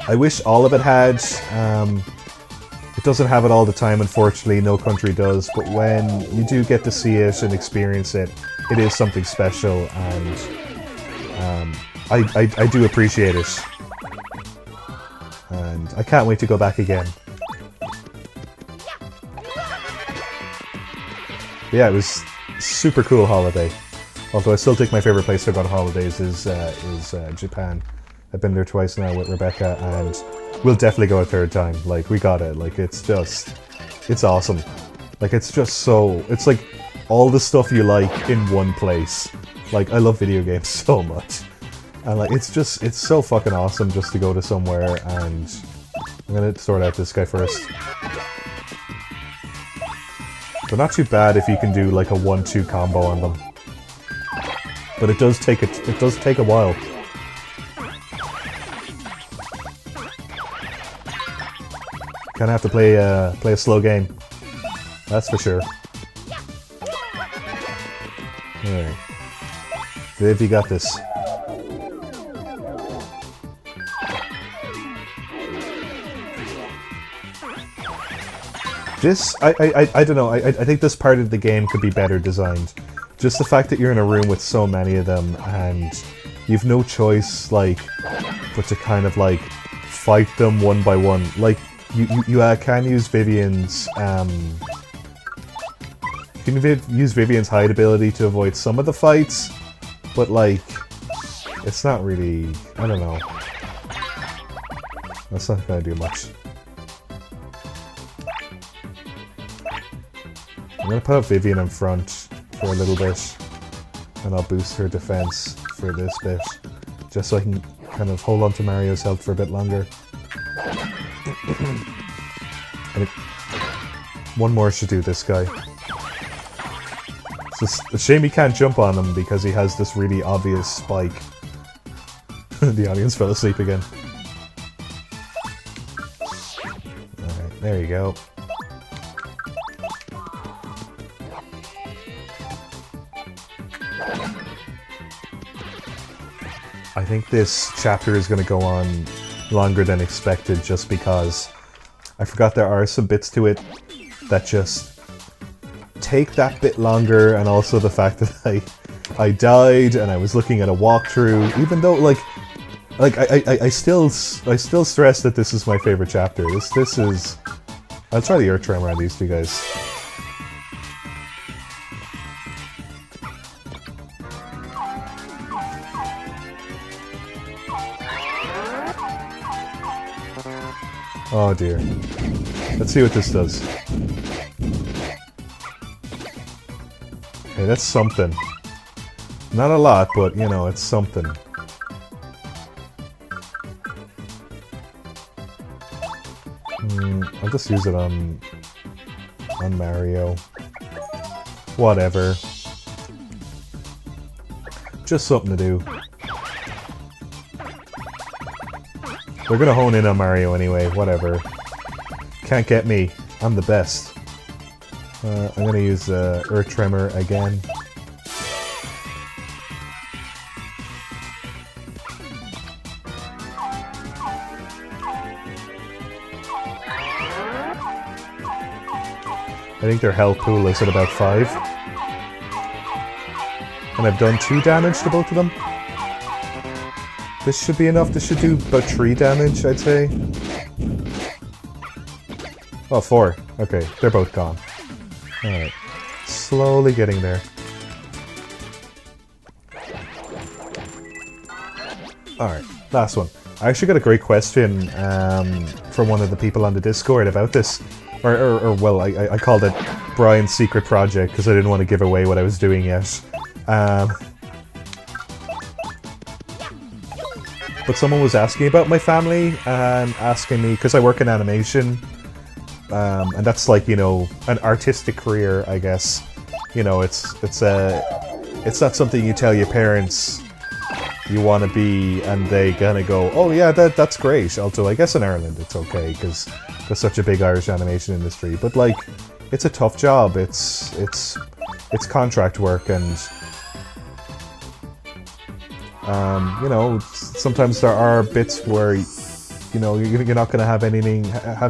S1: I wish all of it had. It doesn't have it all the time, unfortunately, no country does, but when you do get to see it and experience it, it is something special, and I do appreciate it. And I can't wait to go back again. But yeah, it was a super cool holiday. Although I still think my favorite place to go on holidays is Japan. I've been there twice now with Rebecca, and we'll definitely go a third time. Like, we got it. Like, it's awesome. Like, it's just so... It's like all the stuff you like in one place. Like, I love video games so much. And, like, it's so fucking awesome just to go to somewhere, and... I'm gonna sort out this guy first. They're not too bad if you can do, like, a 1-2 combo on them. But it does take a while. Kinda have to play a slow game. That's for sure. Alright. Viv, you got this. This, I don't know, I think this part of the game could be better designed. Just the fact that you're in a room with so many of them, and you've no choice, like, but to kind of, like, fight them one by one. Like, you can use Vivian's, use Vivian's hide ability to avoid some of the fights, but, like, it's not really, I don't know. That's not gonna do much. I'm gonna put up Vivian in front for a little bit, and I'll boost her defense for this bit, just so I can kind of hold on to Mario's health for a bit longer. And one more should do this guy. It's a shame he can't jump on him because he has this really obvious spike. The audience fell asleep again. Alright, there you go. I think this chapter is going to go on longer than expected just because I forgot there are some bits to it that just take that bit longer, and also the fact that I died and I was looking at a walkthrough, even though I still stress that this is my favorite chapter. This is... I'll try the Earth Tremor on these two guys. Oh dear. Let's see what this does. Okay, that's something. Not a lot, but, you know, it's something. I'll just use it on Mario. Whatever. Just something to do. They're gonna hone in on Mario anyway, whatever. Can't get me. I'm the best. I'm gonna use Earth Tremor again. I think their health pool is at about 5. And I've done 2 damage to both of them. This should be enough. This should do about 3 damage, I'd say. Oh, 4. Okay, they're both gone. Alright. Slowly getting there. Alright, last one. I actually got a great question from one of the people on the Discord about this. Or well, I called it Bryan's secret project because I didn't want to give away what I was doing yet. But someone was asking about my family and asking me, because I work in animation, and that's like, you know, an artistic career, I guess. You know, it's not something you tell your parents you want to be, and they kind of go, oh yeah, that's great. Although I guess in Ireland it's okay, because there's such a big Irish animation industry. But like, it's a tough job. It's contract work, and you know, sometimes there are bits where, you know, you're not going to have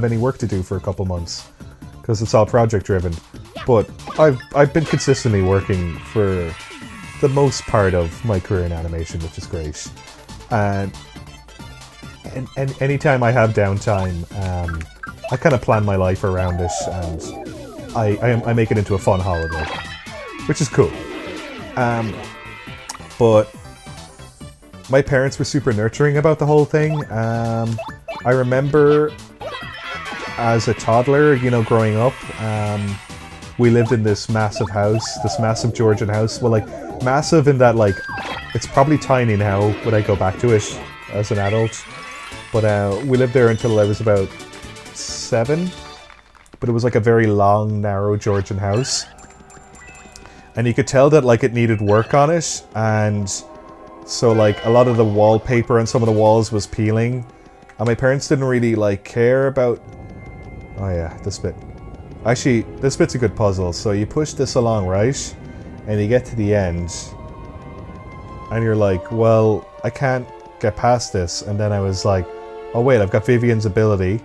S1: any work to do for a couple months because it's all project driven. But I've been consistently working for the most part of my career in animation, which is great. And anytime I have downtime, I kind of plan my life around it, and I make it into a fun holiday, which is cool. But my parents were super nurturing about the whole thing. I remember as a toddler, you know, growing up, we lived in this massive house, this massive Georgian house. Well, like, massive in that, like, it's probably tiny now when I go back to it as an adult. But we lived there until I was about 7. But it was like a very long, narrow Georgian house. And you could tell that, like, it needed work on it. And so, like, a lot of the wallpaper on some of the walls was peeling. And my parents didn't really, like, care about... Oh, yeah, this bit. Actually, this bit's a good puzzle. So you push this along, right? And you get to the end. And you're like, well, I can't get past this. And then I was like, oh, wait, I've got Vivian's ability.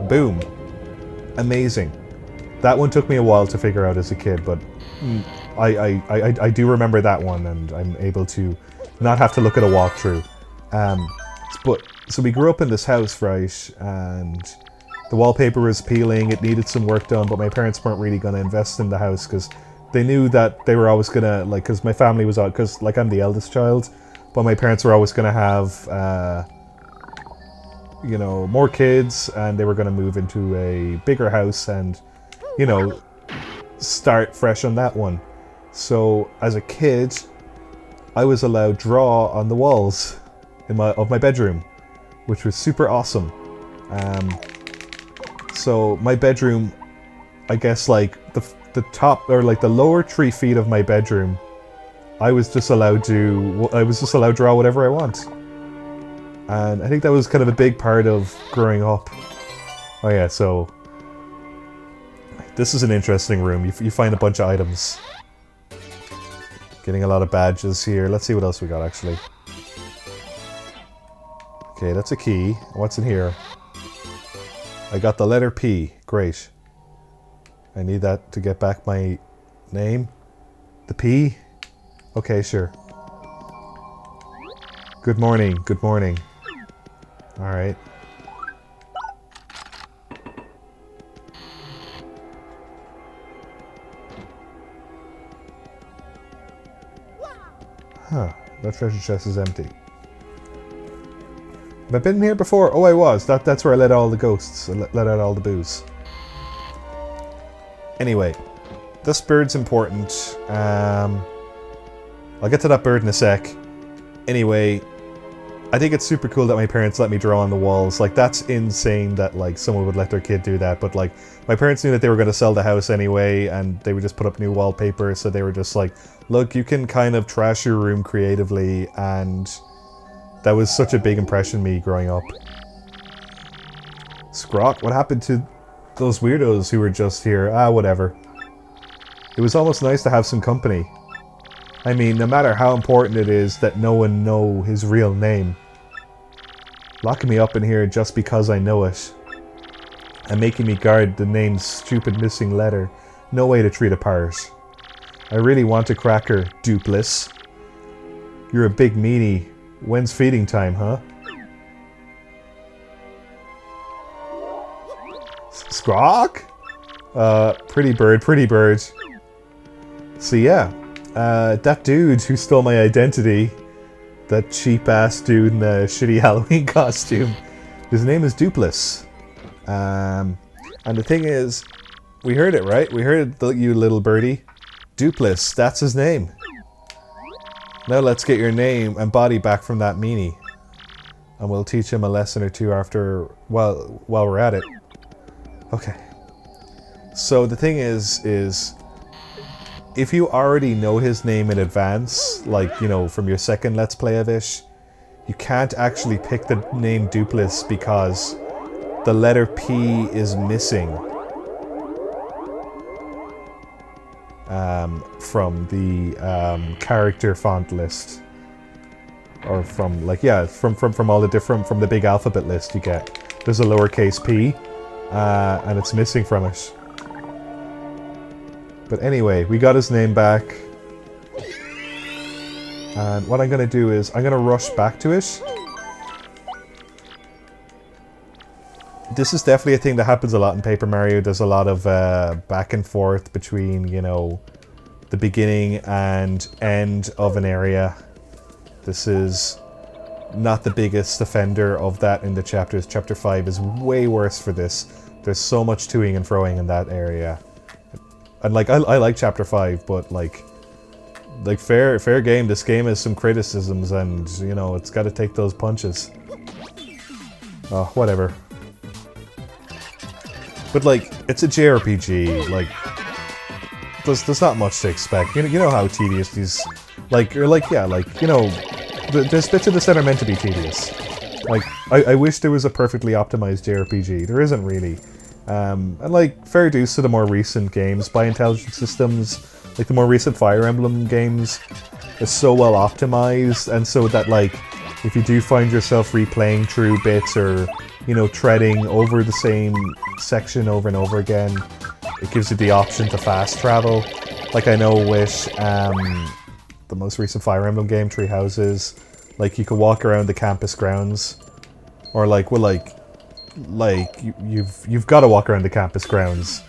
S1: Boom. Amazing. That one took me a while to figure out as a kid, but I do remember that one, and I'm able to not have to look at a walkthrough. So we grew up in this house, right, and the wallpaper was peeling, it needed some work done, but my parents weren't really going to invest in the house, because they knew that they were always going to, like, because my family was out, because, like, I'm the eldest child, but my parents were always going to have... you know, more kids, and they were going to move into a bigger house and, you know, start fresh on that one. So, as a kid, I was allowed draw on the walls of my bedroom, which was super awesome. So, my bedroom, I guess, like, the top, or like the lower 3 feet of my bedroom, I was just allowed to draw whatever I want. And I think that was kind of a big part of growing up. Oh yeah, so... This is an interesting room. You find a bunch of items. Getting a lot of badges here. Let's see what else we got, actually. Okay, that's a key. What's in here? I got the letter P. Great. I need that to get back my name. The P? Okay, sure. Good morning. Good morning. Alright. Huh. That treasure chest is empty. Have I been here before? Oh, I was. That's where I let all the ghosts. I let out all the booze. Anyway. This bird's important. I'll get to that bird in a sec. Anyway... I think it's super cool that my parents let me draw on the walls. Like, that's insane that, like, someone would let their kid do that. But, like, my parents knew that they were going to sell the house anyway, and they would just put up new wallpaper, so they were just like, look, you can kind of trash your room creatively, and that was such a big impression on me growing up. Scrot, what happened to those weirdos who were just here? Ah, whatever. It was almost nice to have some company. I mean, no matter how important it is that no one know his real name. Locking me up in here just because I know it. And making me guard the name's stupid missing letter. No way to treat a pirate. I really want a cracker, Dupless. You're a big meanie. When's feeding time, huh? Squawk? Pretty bird, pretty bird. So yeah. That dude who stole my identity, that cheap-ass dude in a shitty Halloween costume, his name is Dupless. And the thing is, we heard it, right? We heard it, you little birdie. Dupless, that's his name. Now let's get your name and body back from that meanie. And we'll teach him a lesson or two after, while we're at it. Okay. So the thing is... if you already know his name in advance, like, you know, from your second Let's Play of it, you can't actually pick the name Dupless because the letter P is missing. From the character font list. Or from, like, yeah, from all the different, from the big alphabet list you get. There's a lowercase p, and it's missing from it. But anyway, we got his name back. And what I'm going to do is, I'm going to rush back to it. This is definitely a thing that happens a lot in Paper Mario. There's a lot of back and forth between, you know, the beginning and end of an area. This is not the biggest offender of that in the chapters. Chapter 5 is way worse for this. There's so much toing and froing in that area. And like, I like chapter 5, but like fair game. This game has some criticisms, and you know, it's got to take those punches. Oh, whatever. But like, it's a JRPG. Like, there's not much to expect. You know how tedious these, there's bits of this that are meant to be tedious. Like, I wish there was a perfectly optimized JRPG. There isn't really. And like, fair dues to the more recent games by Intelligent Systems. Like the more recent Fire Emblem games is so well optimized, and so that like, if you do find yourself replaying through bits or, you know, treading over the same section over and over again, it gives you the option to fast travel. Like I know with the most recent Fire Emblem game, Three Houses, like you could walk around the campus grounds, or like, well, you've got to walk around the campus grounds.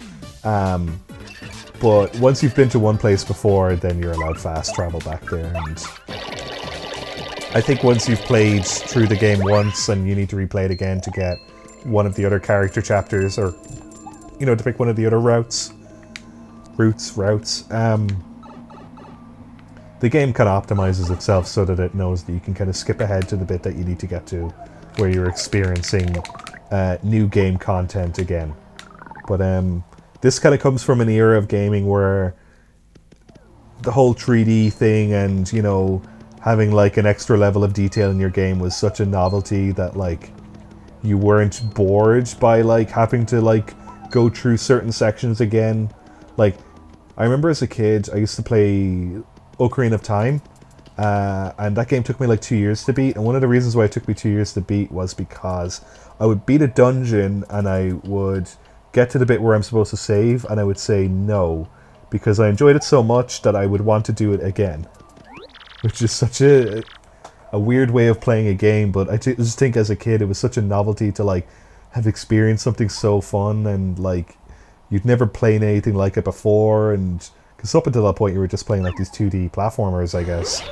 S1: But once you've been to one place before, then you're allowed fast travel back there. And I think once you've played through the game once and you need to replay it again to get one of the other character chapters, or, you know, to pick one of the other routes, the game kind of optimizes itself so that it knows that you can kind of skip ahead to the bit that you need to get to, where you're experiencing new game content again. But this kind of comes from an era of gaming where the whole 3D thing and, you know, having like an extra level of detail in your game was such a novelty that like you weren't bored by like having to like go through certain sections again. Like, I remember as a kid I used to play Ocarina of Time, and that game took me like 2 years to beat, and one of the reasons why it took me 2 years to beat was because I would beat a dungeon and I would get to the bit where I'm supposed to save, and I would say no, because I enjoyed it so much that I would want to do it again. Which is such a weird way of playing a game, but I just think as a kid it was such a novelty to like have experienced something so fun, and like you'd never played anything like it before, and because up until that point you were just playing like these 2D platformers, I guess.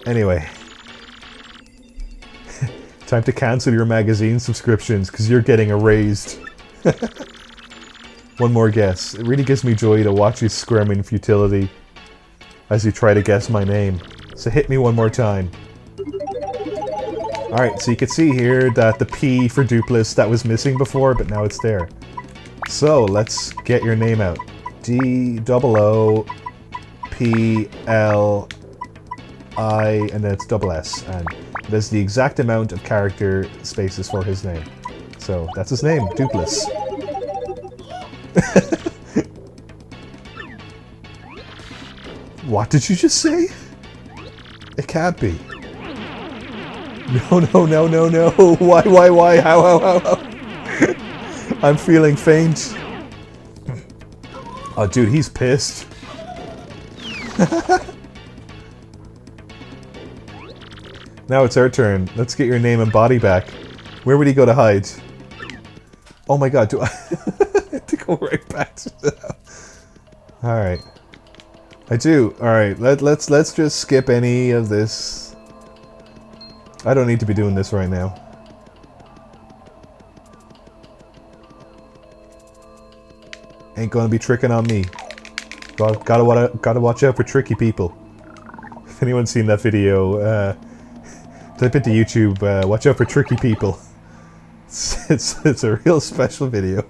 S1: Anyway. Time to cancel your magazine subscriptions, because you're getting erased. One more guess. It really gives me joy to watch you squirm in futility as you try to guess my name. So hit me one more time. Alright, so you can see here that the P for Dupless, that was missing before, but now it's there. So, let's get your name out. D-O-O-P-L-I, and then it's double S. And there's the exact amount of character spaces for his name. So, that's his name, Dupless. What did you just say? It can't be. No, no, no, no, no. Why? How? I'm feeling faint. Oh, dude, he's pissed. Now it's our turn. Let's get your name and body back. Where would he go to hide? Oh my god, do I have to go right back to that? Alright. I do. Alright, let's just skip any of this. I don't need to be doing this right now. Ain't gonna be tricking on me. Gotta watch out for tricky people. If anyone's seen that video, type into YouTube, watch out for tricky people. It's a real special video.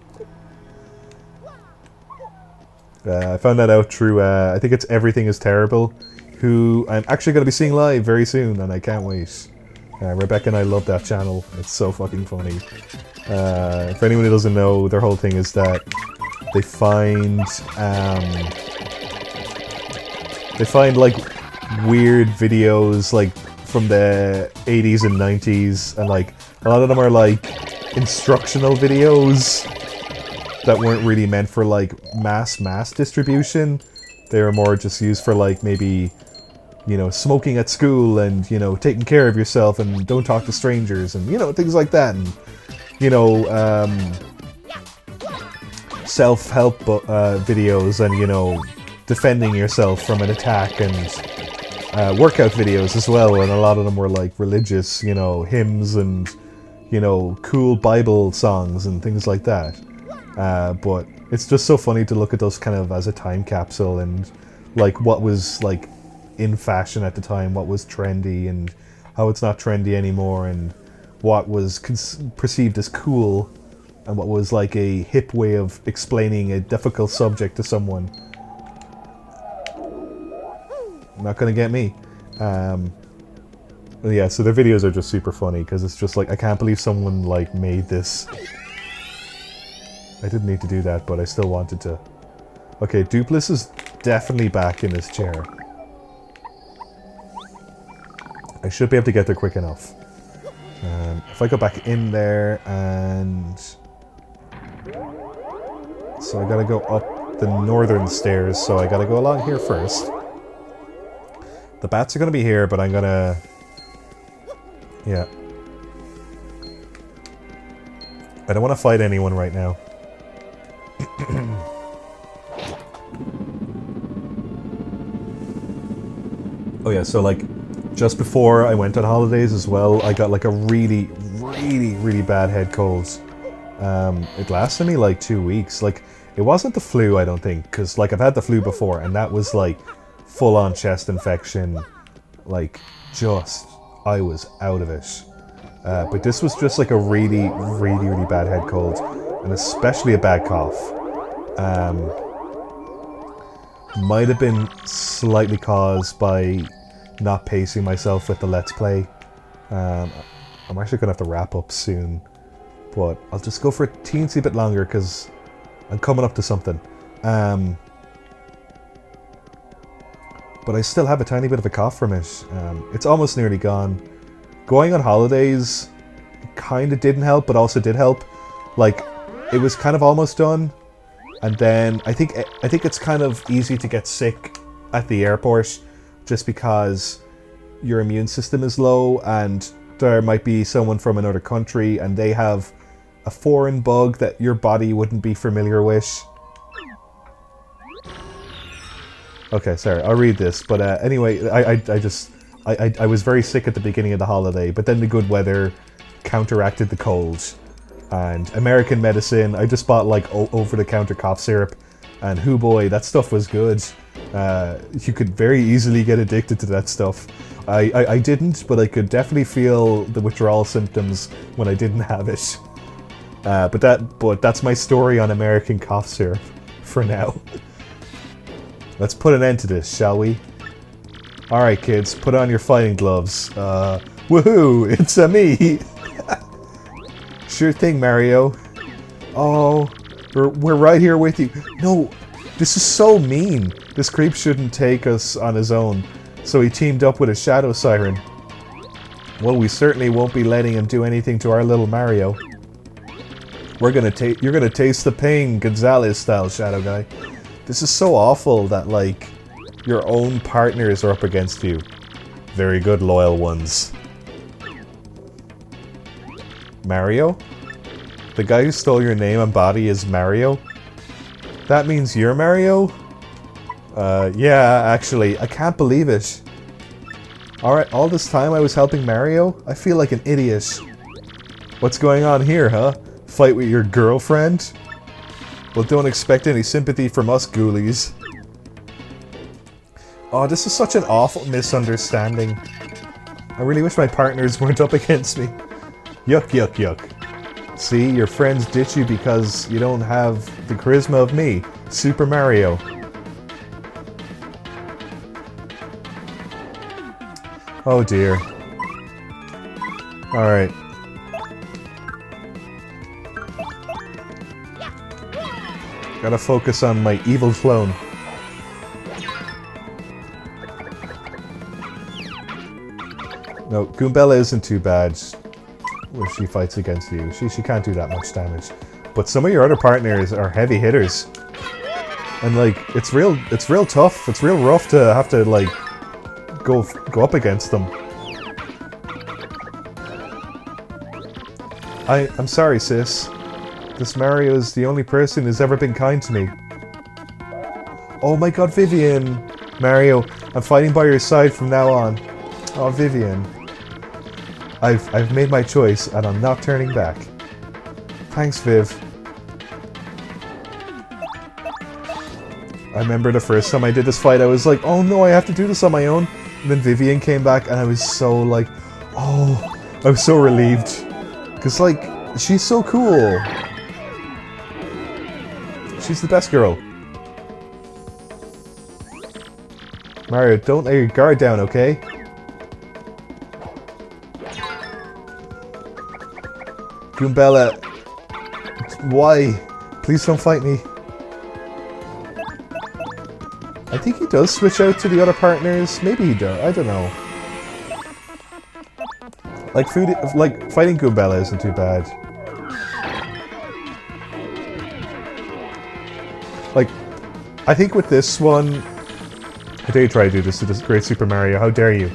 S1: I found that out through, I think it's Everything is Terrible, who I'm actually going to be seeing live very soon, and I can't wait. Rebecca and I love that channel. It's so fucking funny. For anyone who doesn't know, their whole thing is that they find like weird videos like from the 80s and 90s, and like a lot of them are like instructional videos that weren't really meant for like mass distribution. They were more just used for like maybe, you know, smoking at school and, you know, taking care of yourself and don't talk to strangers and, you know, things like that. And, you know, self-help videos and, you know, defending yourself from an attack, and workout videos as well, and a lot of them were like religious, you know, hymns and, you know, cool Bible songs and things like that. But it's just so funny to look at those kind of as a time capsule, and like what was like in fashion at the time, what was trendy and how it's not trendy anymore, and what was perceived as cool and what was like a hip way of explaining a difficult subject to someone. Not gonna get me. Yeah, so their videos are just super funny because it's just like, I can't believe someone like made this. I didn't need to do that, but I still wanted to. Okay, Dupless is definitely back in his chair. I should be able to get there quick enough. If I go back in there and... So I gotta go up the northern stairs, so I gotta go along here first. The bats are gonna be here, but I'm gonna... Yeah. I don't want to fight anyone right now. Oh yeah, so like, just before I went on holidays as well, I got like a really, really, really bad head cold. It lasted me like 2 weeks. Like, it wasn't the flu, I don't think, because like I've had the flu before, and that was like full-on chest infection. Like, just, I was out of it. But this was just like a really, really, really bad head cold, and especially a bad cough. Might have been slightly caused by not pacing myself with the Let's Play. I'm actually going to have to wrap up soon, but I'll just go for a teensy bit longer because I'm coming up to something. But I still have a tiny bit of a cough from it. It's almost nearly gone. Going on holidays kind of didn't help, but also did help. Like, it was kind of almost done, and then I think it's kind of easy to get sick at the airport just because your immune system is low, and there might be someone from another country and they have a foreign bug that your body wouldn't be familiar with. Okay, sorry, I'll read this, but anyway, I was very sick at the beginning of the holiday, but then the good weather counteracted the cold. And American medicine, I just bought like over-the-counter cough syrup, and hoo boy, that stuff was good. You could very easily get addicted to that stuff. I didn't, but I could definitely feel the withdrawal symptoms when I didn't have it. But that's my story on American cough syrup for now. Let's put an end to this, shall we? Alright kids, put on your fighting gloves. Woohoo! It's me! Sure thing, Mario. Oh, we're right here with you. No, this is so mean. This creep shouldn't take us on his own, so he teamed up with a shadow siren. Well, we certainly won't be letting him do anything to our little Mario. You're gonna taste the pain, Gonzalez style, Shadow Guy. This is so awful that, like, your own partners are up against you. Very good, loyal ones. Mario? The guy who stole your name and body is Mario? That means you're Mario? Yeah, actually, I can't believe it. Alright, all this time I was helping Mario? I feel like an idiot. What's going on here, huh? Fight with your girlfriend? Well, don't expect any sympathy from us ghoulies. Oh, this is such an awful misunderstanding. I really wish my partners weren't up against me. Yuck, yuck, yuck. See, your friends ditch you because you don't have the charisma of me, Super Mario. Oh dear. Alright. Gotta focus on my evil clone. No, Goombella isn't too bad when she fights against you. She can't do that much damage. But some of your other partners are heavy hitters. And like, it's real tough. It's real rough to have to like go up against them. I'm sorry, sis. This Mario is the only person who's ever been kind to me. Oh my god, Vivian! Mario, I'm fighting by your side from now on. Oh, Vivian. I've made my choice, and I'm not turning back. Thanks, Viv. I remember the first time I did this fight, I was like, oh no, I have to do this on my own. And then Vivian came back, and I was so like, oh, I was so relieved. Because, like, she's so cool. She's the best girl. Mario, don't let your guard down, okay? Goombella, why? Please don't fight me. I think he does switch out to the other partners. Maybe he does. I don't know. Like fighting Goombella isn't too bad. Like, I think with this one, I dare you try to do this to this Great Super Mario. How dare you?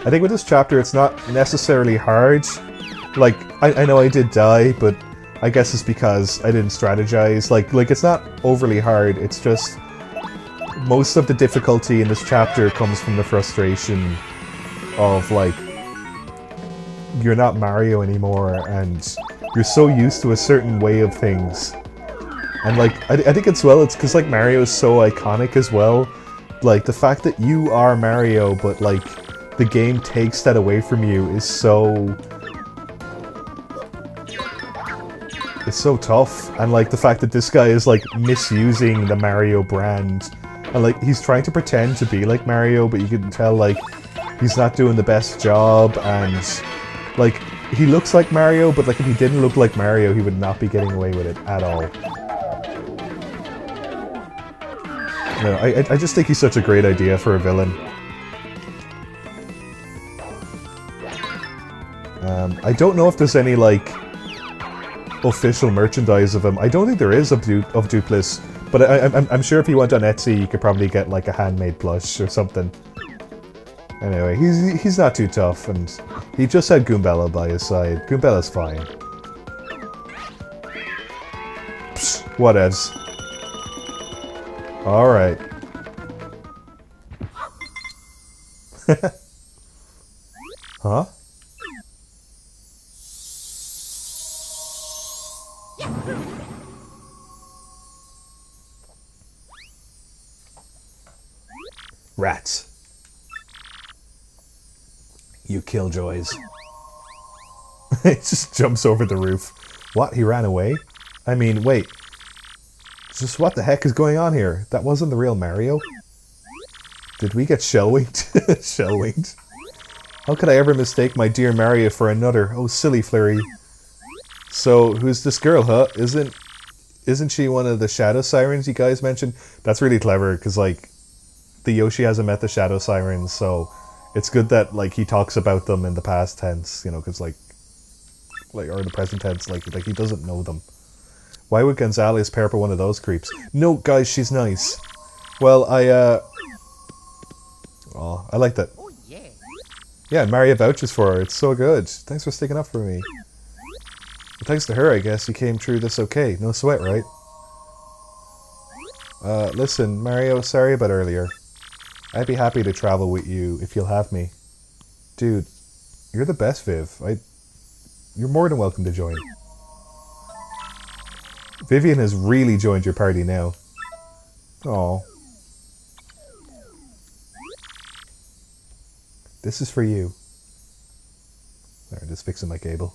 S1: I think with this chapter, it's not necessarily hard. Like, I know I did die, but I guess it's because I didn't strategize. Like it's not overly hard. It's just most of the difficulty in this chapter comes from the frustration of, like, you're not Mario anymore, and you're so used to a certain way of things. And, like, I think it's because, like, Mario is so iconic as well. Like, the fact that you are Mario, but, like, the game takes that away from you is so... It's so tough. And, like, the fact that this guy is, like, misusing the Mario brand. And, like, he's trying to pretend to be like Mario, but you can tell, like, he's not doing the best job, and, like, he looks like Mario, but, like, if he didn't look like Mario, he would not be getting away with it at all. No, I just think he's such a great idea for a villain. I don't know if there's any, like, official merchandise of him. I don't think there is of Dupless, but I'm sure if you went on Etsy, you could probably get, like, a handmade plush or something. Anyway, he's not too tough, and he just had Goombella by his side. Goombella's fine. Psst, whatevs. Alright. Huh? Rats. You killjoys. It just jumps over the roof. What? He ran away? I mean, wait. Just what the heck is going on here? That wasn't the real Mario? Did we get shell-winked? Shell-winked? How could I ever mistake my dear Mario for another? Oh, silly Flurry. So, who's this girl, huh? Isn't she one of the Shadow Sirens you guys mentioned? That's really clever, because, like, the Yoshi hasn't met the Shadow Sirens, so it's good that, like, he talks about them in the past tense, you know, because, like, or the present tense, like he doesn't know them. Why would Gonzalez pair up with one of those creeps? No, guys, she's nice. Well, oh, I like that.
S2: Oh, yeah.
S1: Yeah, Mario vouches for her. It's so good. Thanks for sticking up for me. Well, thanks to her, I guess, you came through this okay. No sweat, right? Listen, Mario, sorry about earlier. I'd be happy to travel with you if you'll have me. Dude, you're the best, Viv. You're more than welcome to join. Vivian has really joined your party now. Aww. This is for you. There, just fixing my cable.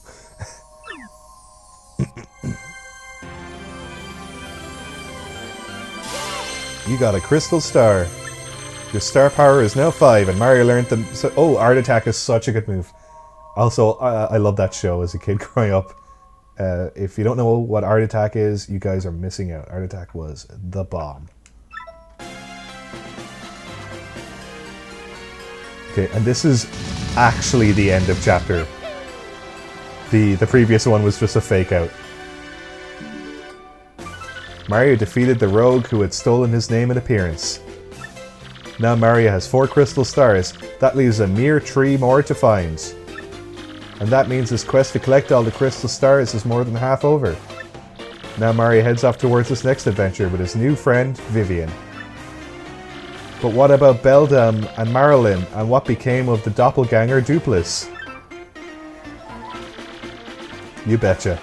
S1: You got a crystal star. Your star power is now 5, and Mario learned them. So, oh, Art Attack is such a good move. Also, I love that show as a kid growing up. If you don't know what Art Attack is, you guys are missing out. Art Attack was the bomb. Okay, and this is actually the end of chapter. The previous one was just a fake out. Mario defeated the rogue who had stolen his name and appearance. Now Mario has 4 crystal stars. That leaves a mere 3 more to find. And that means his quest to collect all the crystal stars is more than half over. Now Mario heads off towards his next adventure with his new friend, Vivian. But what about Beldam and Marilyn, and what became of the doppelganger Dupless? You betcha.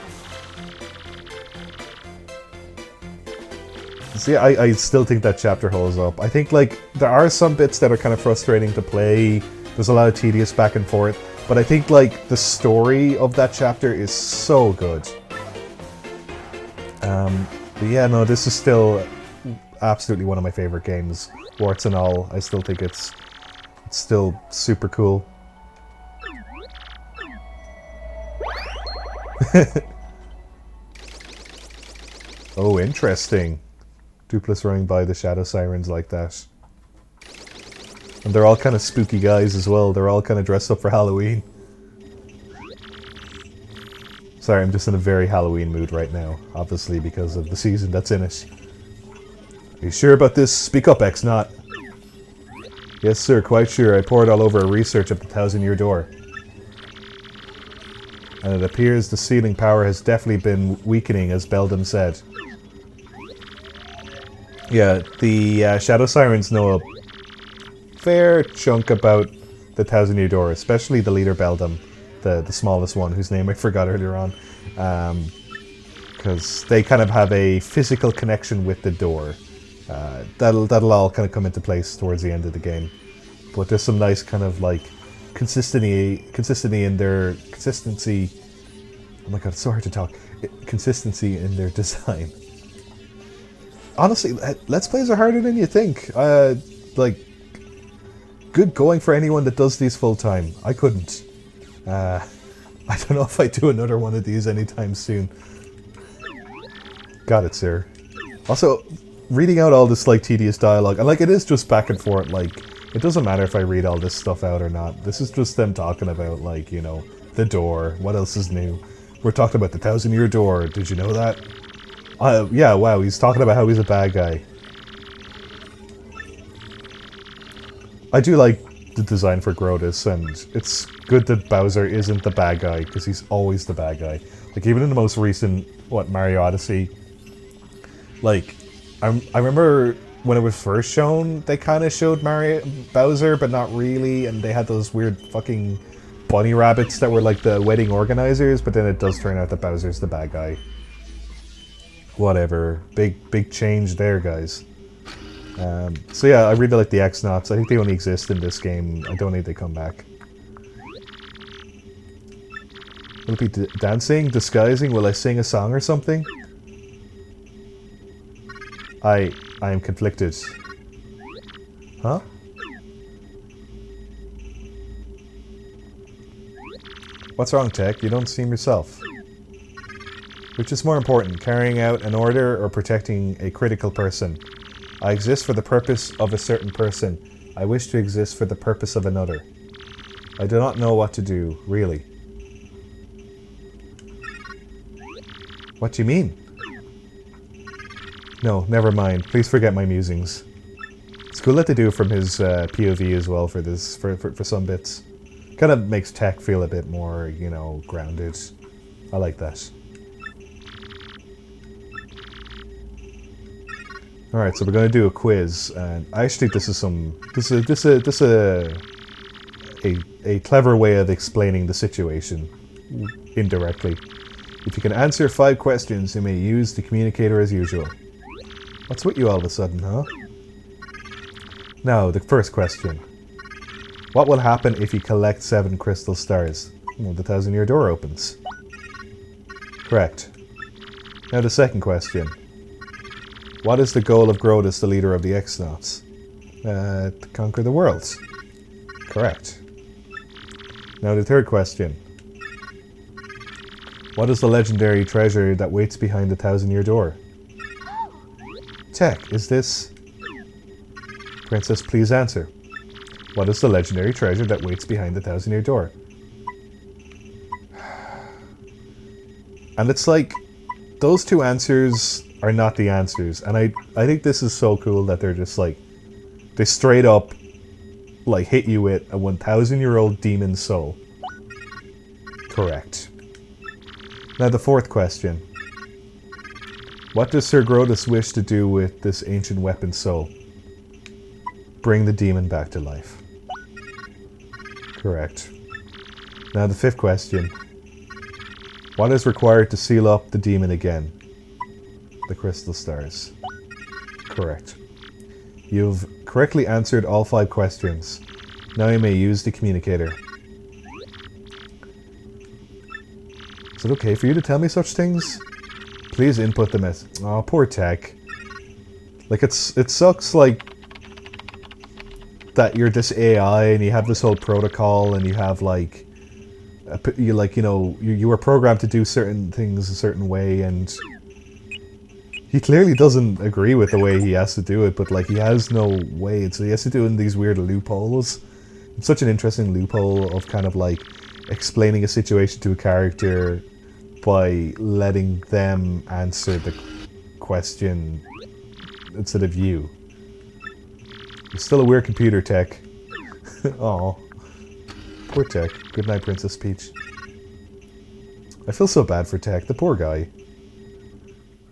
S1: See, I still think that chapter holds up. I think, like, there are some bits that are kind of frustrating to play. There's a lot of tedious back and forth. But I think, like, the story of that chapter is so good. But yeah, no, this is still absolutely one of my favorite games. Warts and all, I still think it's still super cool. Oh, interesting. Dupless running by the shadow sirens like that. And they're all kind of spooky guys as well. They're all kind of dressed up for Halloween. Sorry, I'm just in a very Halloween mood right now. Obviously, because of the season that's in it. Are you sure about this? Speak up, X-Naut. Yes, sir, quite sure. I poured all over a research of the 1,000-year door. And it appears the sealing power has definitely been weakening, as Beldam said. Yeah, the Shadow Sirens know a fair chunk about the 1,000-year door, especially the leader Beldam, the smallest one, whose name I forgot earlier on. Because they kind of have a physical connection with the door. That'll all kind of come into place towards the end of the game. But there's some nice kind of like consistency in their consistency. Oh my god, it's so hard to talk. Consistency in their design. Honestly, Let's Plays are harder than you think. Like, good going for anyone that does these full time. I couldn't. I don't know if I do another one of these anytime soon. Got it, sir. Also, reading out all this like tedious dialogue, and like it is just back and forth. Like, it doesn't matter if I read all this stuff out or not. This is just them talking about, like, you know, the door. What else is new? We're talking about the 1,000-year door. Did you know that? Yeah, wow, he's talking about how he's a bad guy. I do like the design for Grodus, and it's good that Bowser isn't the bad guy, because he's always the bad guy. Like, even in the most recent, Mario Odyssey, like, I remember when it was first shown, they kind of showed Bowser, but not really, and they had those weird fucking bunny rabbits that were like the wedding organizers, but then it does turn out that Bowser's the bad guy. Whatever. Big change there, guys. So yeah, I really like the X-Nauts. I think they only exist in this game. I don't think they come back. Will it be dancing? Disguising? Will I sing a song or something? I am conflicted. Huh? What's wrong, Tech? You don't seem yourself. Which is more important, carrying out an order or protecting a critical person? I exist for the purpose of a certain person. I wish to exist for the purpose of another. I do not know what to do, really. What do you mean? No, never mind. Please forget my musings. It's cool that they do it from his POV as well for this, for some bits. Kind of makes Tech feel a bit more, you know, grounded. I like that. Alright, so we're going to do a quiz, and I actually think this is a clever way of explaining the situation indirectly. If you can answer 5 questions, you may use the communicator as usual. What's with you all of a sudden, huh? Now, the first question. What will happen if you collect 7 crystal stars? Well, the 1,000-year door opens. Correct. Now the second question. What is the goal of Grodus, the leader of the X-Nauts? To conquer the world. Correct. Now the third question. What is the legendary treasure that waits behind the 1,000-year door? Tech, is this... Princess, please answer. What is the legendary treasure that waits behind the 1,000-year door? And it's like, those 2 answers are not the answers. And I think this is so cool that they're just like, they straight up, like, hit you with a 1,000-year-old demon soul. Correct. Now the fourth question. What does Sir Grodus wish to do with this ancient weapon soul? Bring the demon back to life. Correct. Now the fifth question. What is required to seal up the demon again? The crystal stars. Correct. You've correctly answered all 5 questions. Now you may use the communicator. Is it okay for you to tell me such things? Please input the message. Oh, poor Tech. Like, it sucks, like, that you're this AI and you have this whole protocol and you have, like, you were programmed to do certain things a certain way, and he clearly doesn't agree with the way he has to do it, but, like, he has no way, so he has to do it in these weird loopholes. It's such an interesting loophole of kind of, like, explaining a situation to a character by letting them answer the question instead of you. It's still a weird computer, Tech. Aw. Poor Tech. Good night, Princess Peach. I feel so bad for Tech, the poor guy.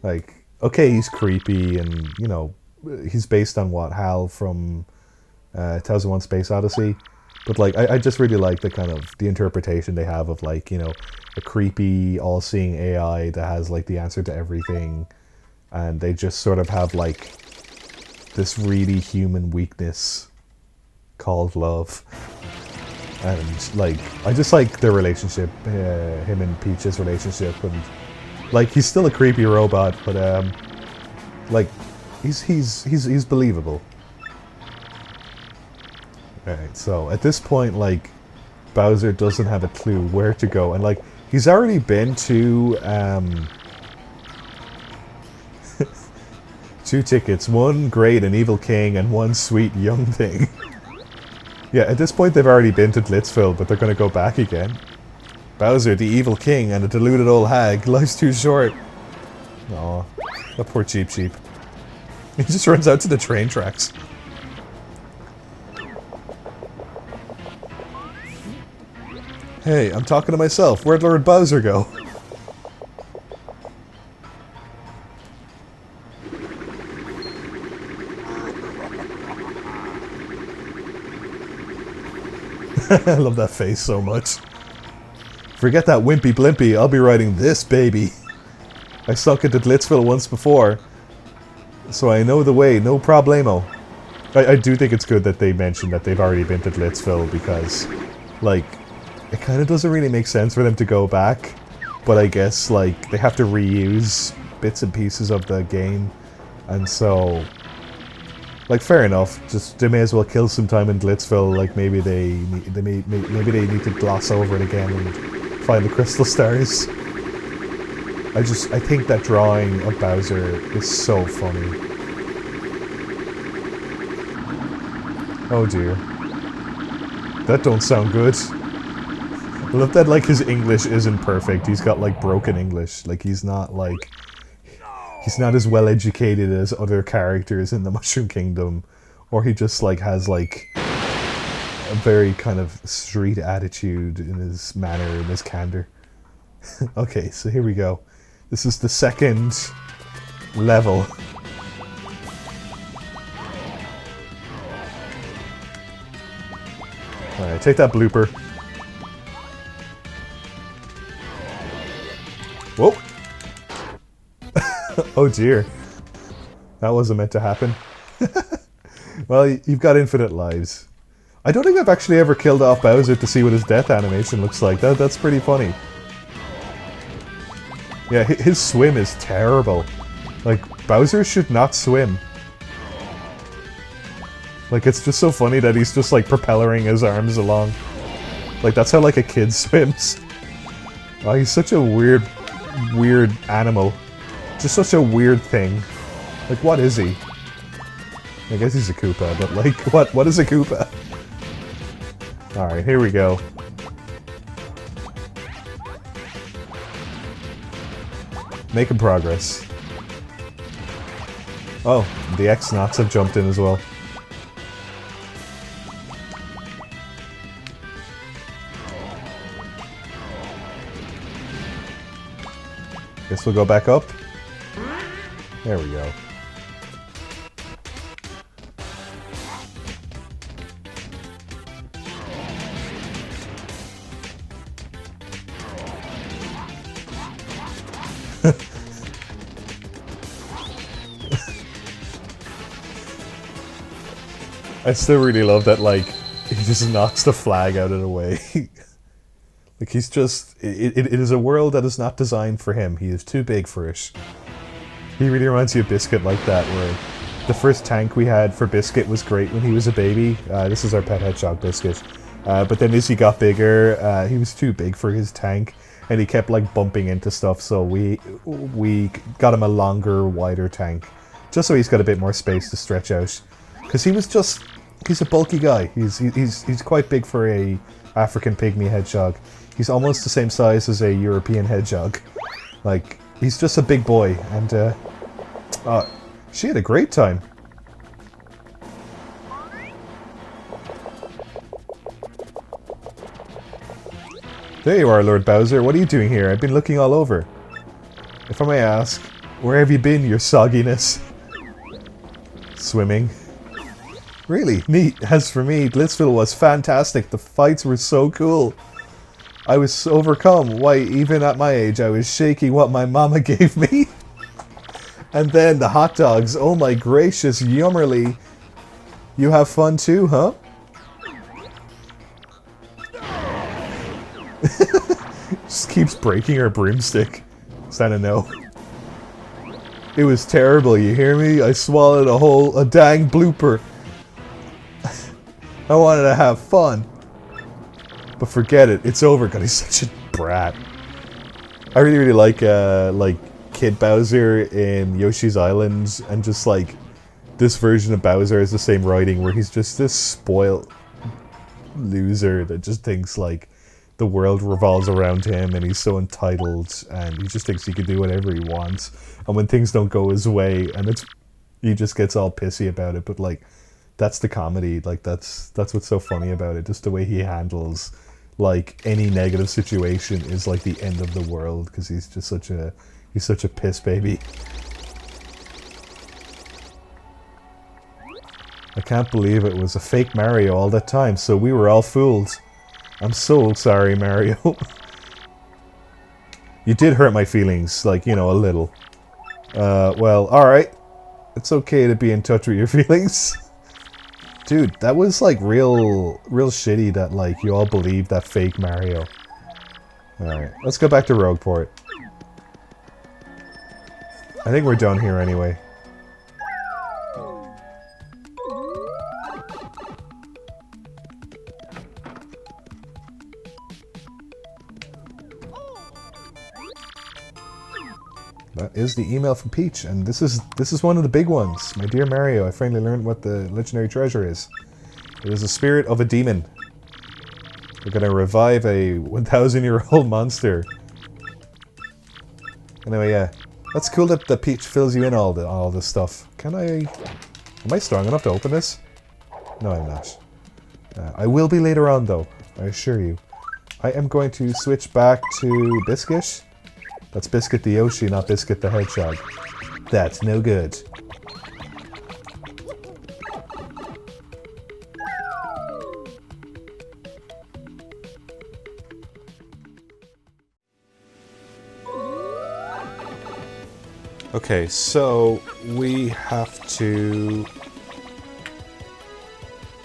S1: Like, okay, he's creepy and, you know, he's based on what, Hal from 2001 Space Odyssey? But, like, I just really like the kind of, the interpretation they have of, like, you know, a creepy, all-seeing AI that has, like, the answer to everything. And they just sort of have, like, this really human weakness called love. And, like, I just like their relationship, him and Peach's relationship. And, like, he's still a creepy robot, but, like, he's believable. Alright, so at this point, like, Bowser doesn't have a clue where to go, and, like, he's already been to, 2 tickets, 1 great and evil king, and 1 sweet young thing. Yeah, at this point they've already been to Glitzville, but they're gonna go back again. Bowser, the evil king, and a deluded old hag, life's too short. Aw, that poor Cheep Cheep. He just runs out to the train tracks. Hey, I'm talking to myself. Where'd Lord Bowser go? I love that face so much. Forget that wimpy blimpy, I'll be riding this baby. I sunk into Glitzville once before, so I know the way, no problemo. I do think it's good that they mentioned that they've already been to Glitzville because, like, it kind of doesn't really make sense for them to go back, but I guess, like, they have to reuse bits and pieces of the game, and so, like, fair enough. Just they may as well kill some time in Glitzville. Like, maybe maybe they need to gloss over it again and find the crystal stars. I think that drawing of Bowser is so funny. Oh dear, that don't sound good. I love that, like, his English isn't perfect. He's got, like, broken English. Like, he's not, like... He's not as well educated as other characters in the Mushroom Kingdom. Or he just, like, has, like... a very kind of street attitude in his manner, in his candor. Okay, so here we go. This is the second level. Alright, take that blooper. Whoa! Oh dear. That wasn't meant to happen. Well, you've got infinite lives. I don't think I've actually ever killed off Bowser to see what his death animation looks like. That's pretty funny. Yeah, his swim is terrible. Like, Bowser should not swim. Like, it's just so funny that he's just, like, propellering his arms along. Like, that's how, like, a kid swims. Oh, he's such a weird animal. Just such a weird thing. Like, what is he? I guess he's a Koopa, but, like, what is a Koopa? Alright, here we go. Making progress. Oh, the X-Nauts have jumped in as well. Guess we'll go back up. There we go. I still really love that, like, he just knocks the flag out of the way. Like, he's just... It is a world that is not designed for him. He is too big for it. He really reminds you of Biscuit like that, where the first tank we had for Biscuit was great when he was a baby. This is our pet hedgehog, Biscuit. But then as he got bigger, he was too big for his tank, and he kept, like, bumping into stuff, so we got him a longer, wider tank. Just so he's got a bit more space to stretch out. Because he was just... He's a bulky guy. He's quite big for a African pygmy hedgehog. He's almost the same size as a European hedgehog. Like, he's just a big boy. And, she had a great time. There you are, Lord Bowser. What are you doing here? I've been looking all over. If I may ask, where have you been, your sogginess? Swimming. Really neat. As for me, Blitzville was fantastic. The fights were so cool. I was overcome. Why, even at my age, I was shaking what my mama gave me. And then the hot dogs. Oh my gracious, Yummerly. You have fun too, huh? Just keeps breaking her broomstick. Is that a no? It was terrible, you hear me? I swallowed a dang blooper. I wanted to have fun. But forget it, it's over. God, he's such a brat. I really like Kid Bowser in Yoshi's Island, and just like this version of Bowser has the same writing where he's just this spoiled loser that just thinks like the world revolves around him and he's so entitled and he just thinks he can do whatever he wants. And when things don't go his way, and he just gets all pissy about it, but like that's the comedy, like that's what's so funny about it. Just the way he handles like any negative situation is like the end of the world because he's just such a piss baby. I can't believe it was a fake Mario all that time, so we were all fooled. I'm so sorry, Mario. You did hurt my feelings, like, you know, a little. Well, alright. It's okay to be in touch with your feelings. Dude, that was like real shitty that like you all believed that fake Mario. Alright, let's go back to Rogueport. I think we're done here anyway. That is the email from Peach, and this is one of the big ones. My dear Mario, I finally learned what the legendary treasure is. It is the spirit of a demon. We're gonna revive a 1,000-year-old monster. Anyway, yeah, that's cool that Peach fills you in all this stuff. Am I strong enough to open this? No, I'm not. I will be later on, though. I assure you. I am going to switch back to Biscuit. That's Biscuit the Yoshi, not Biscuit the Hedgehog. That's no good. Okay, so we have to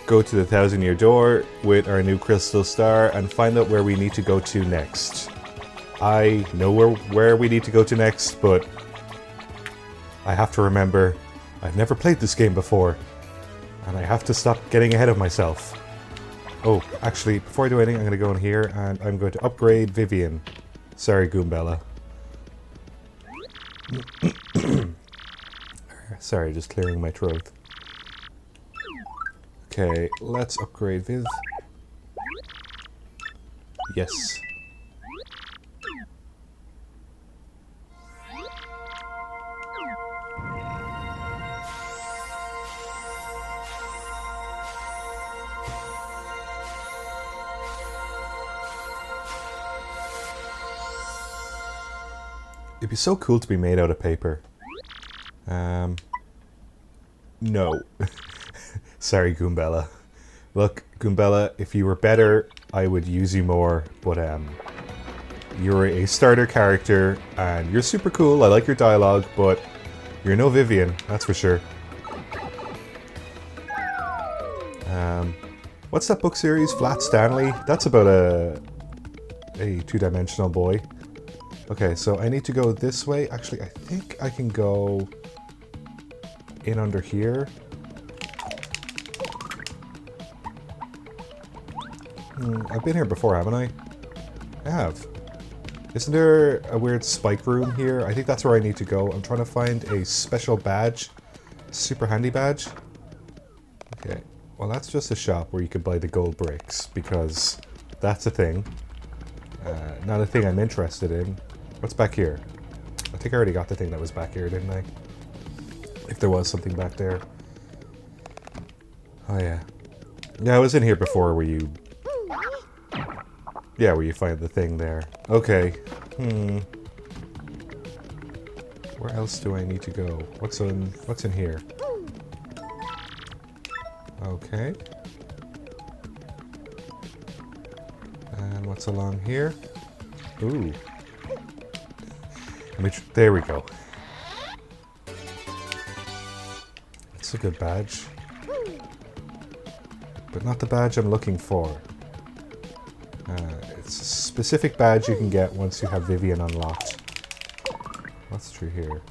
S1: go to the 1,000-year door with our new crystal star and find out where we need to go to next. I know where we need to go to next, but I have to remember I've never played this game before, and I have to stop getting ahead of myself. Oh, actually, before I do anything, I'm going to go in here and I'm going to upgrade Vivian. Sorry, Goombella. Sorry, just clearing my throat. Okay, let's upgrade Viv. Yes. It'd be so cool to be made out of paper. No. Sorry, Goombella. Look, Goombella, if you were better, I would use you more, but you're a starter character, and you're super cool, I like your dialogue, but you're no Vivian, that's for sure. What's that book series? Flat Stanley? That's about a two-dimensional boy. Okay, so I need to go this way. Actually, I think I can go in under here. I've been here before, haven't I? I have. Isn't there a weird spike room here? I think that's where I need to go. I'm trying to find a special badge. Super handy badge. Okay. Well, that's just a shop where you could buy the gold bricks, because that's a thing. Not a thing I'm interested in. What's back here? I think I already got the thing that was back here, didn't I? If there was something back there. Oh, yeah. Yeah, I was in here before where you... Yeah, where you find the thing there. Okay. Where else do I need to go? What's in here? Okay. And what's along here? Ooh. There we go. It's a good badge. But not the badge I'm looking for. It's a specific badge you can get once you have Vivian unlocked. What's through here?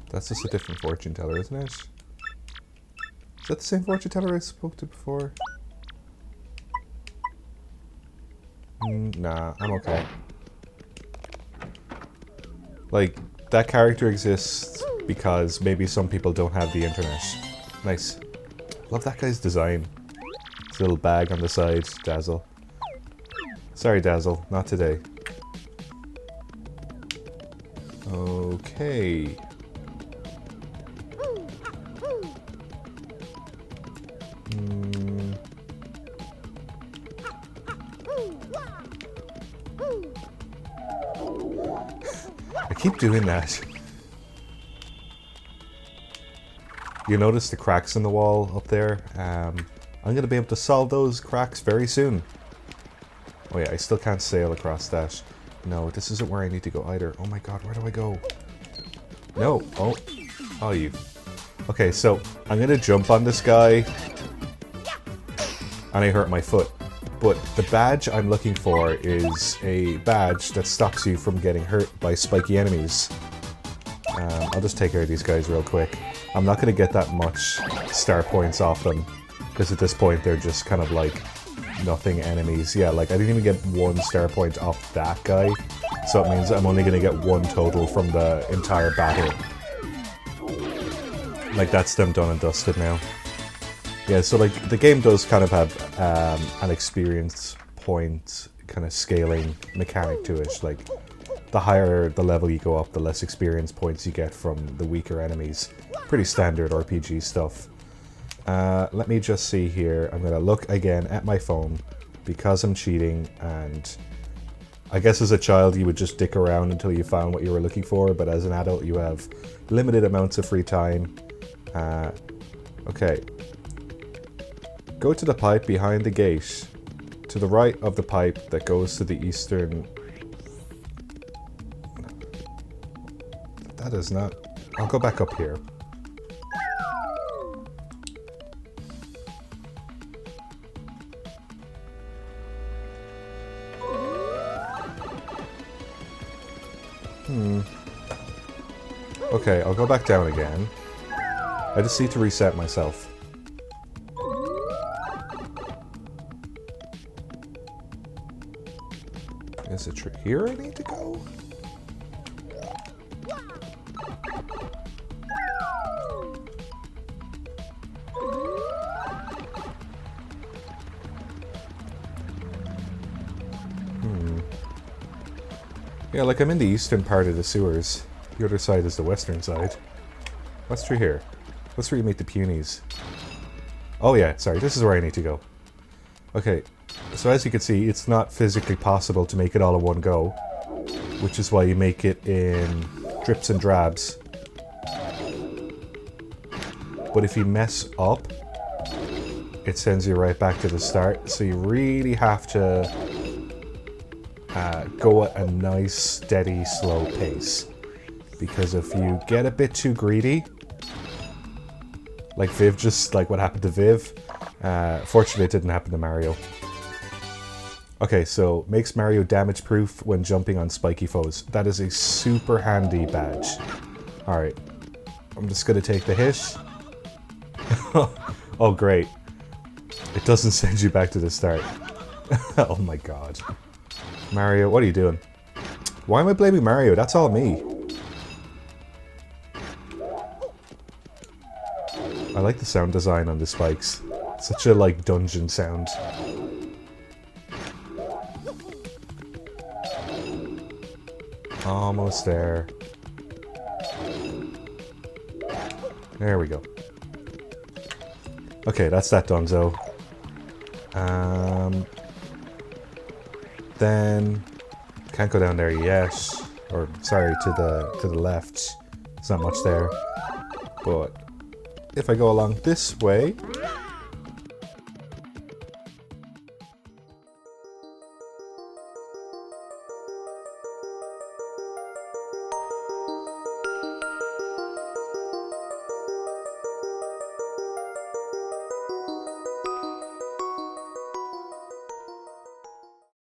S1: That's just a different fortune teller, isn't it? Is that the same fortune teller I spoke to before? Nah, I'm okay. Like, that character exists because maybe some people don't have the internet. Nice. Love that guy's design. His little bag on the side, Dazzle. Sorry, Dazzle, not today. Okay. I keep doing that. You notice the cracks in the wall up there? I'm going to be able to solve those cracks very soon. Oh yeah, I still can't sail across that. No, this isn't where I need to go either. Oh my god, where do I go? No. Oh. Oh, you. Okay, so I'm going to jump on this guy. And I hurt my foot. But the badge I'm looking for is a badge that stops you from getting hurt by spiky enemies. I'll just take care of these guys real quick. I'm not going to get that much star points off them, because at this point they're just kind of like nothing enemies. Yeah, like I didn't even get 1 star point off that guy, so it means I'm only going to get 1 total from the entire battle. Like that's them done and dusted now. Yeah, so like the game does kind of have an experience point kind of scaling mechanic to it. Like the higher the level you go up, the less experience points you get from the weaker enemies. Pretty standard RPG stuff. Let me just see here. I'm going to look again at my phone because I'm cheating, and I guess as a child you would just dick around until you found what you were looking for, but as an adult you have limited amounts of free time. Okay. Go to the pipe behind the gate, to the right of the pipe that goes to the eastern... That is not... I'll go back up here. Okay, I'll go back down again. I just need to reset myself. Is it here I need to go? Yeah, like I'm in the eastern part of the sewers. The other side is the western side. What's through here? What's where you meet the punies? Oh yeah, sorry, this is where I need to go. Okay, so as you can see, it's not physically possible to make it all in one go, which is why you make it in drips and drabs. But if you mess up, it sends you right back to the start, so you really have to go at a nice, steady, slow pace. Because if you get a bit too greedy, like Viv, just like what happened to Viv, fortunately it didn't happen to Mario. Okay, so makes Mario damage proof when jumping on spiky foes. That is a super handy badge. Alright, I'm just gonna take the hit. Oh great, it doesn't send you back to the start. Oh my god. Mario, what are you doing? Why am I blaming Mario? That's all me. I like the sound design on the spikes. Such a, like, dungeon sound. Almost there. There we go. Okay, that's that donezo. Then can't go down there yet. Or sorry, to the left. There's not much there. But if I go along this way,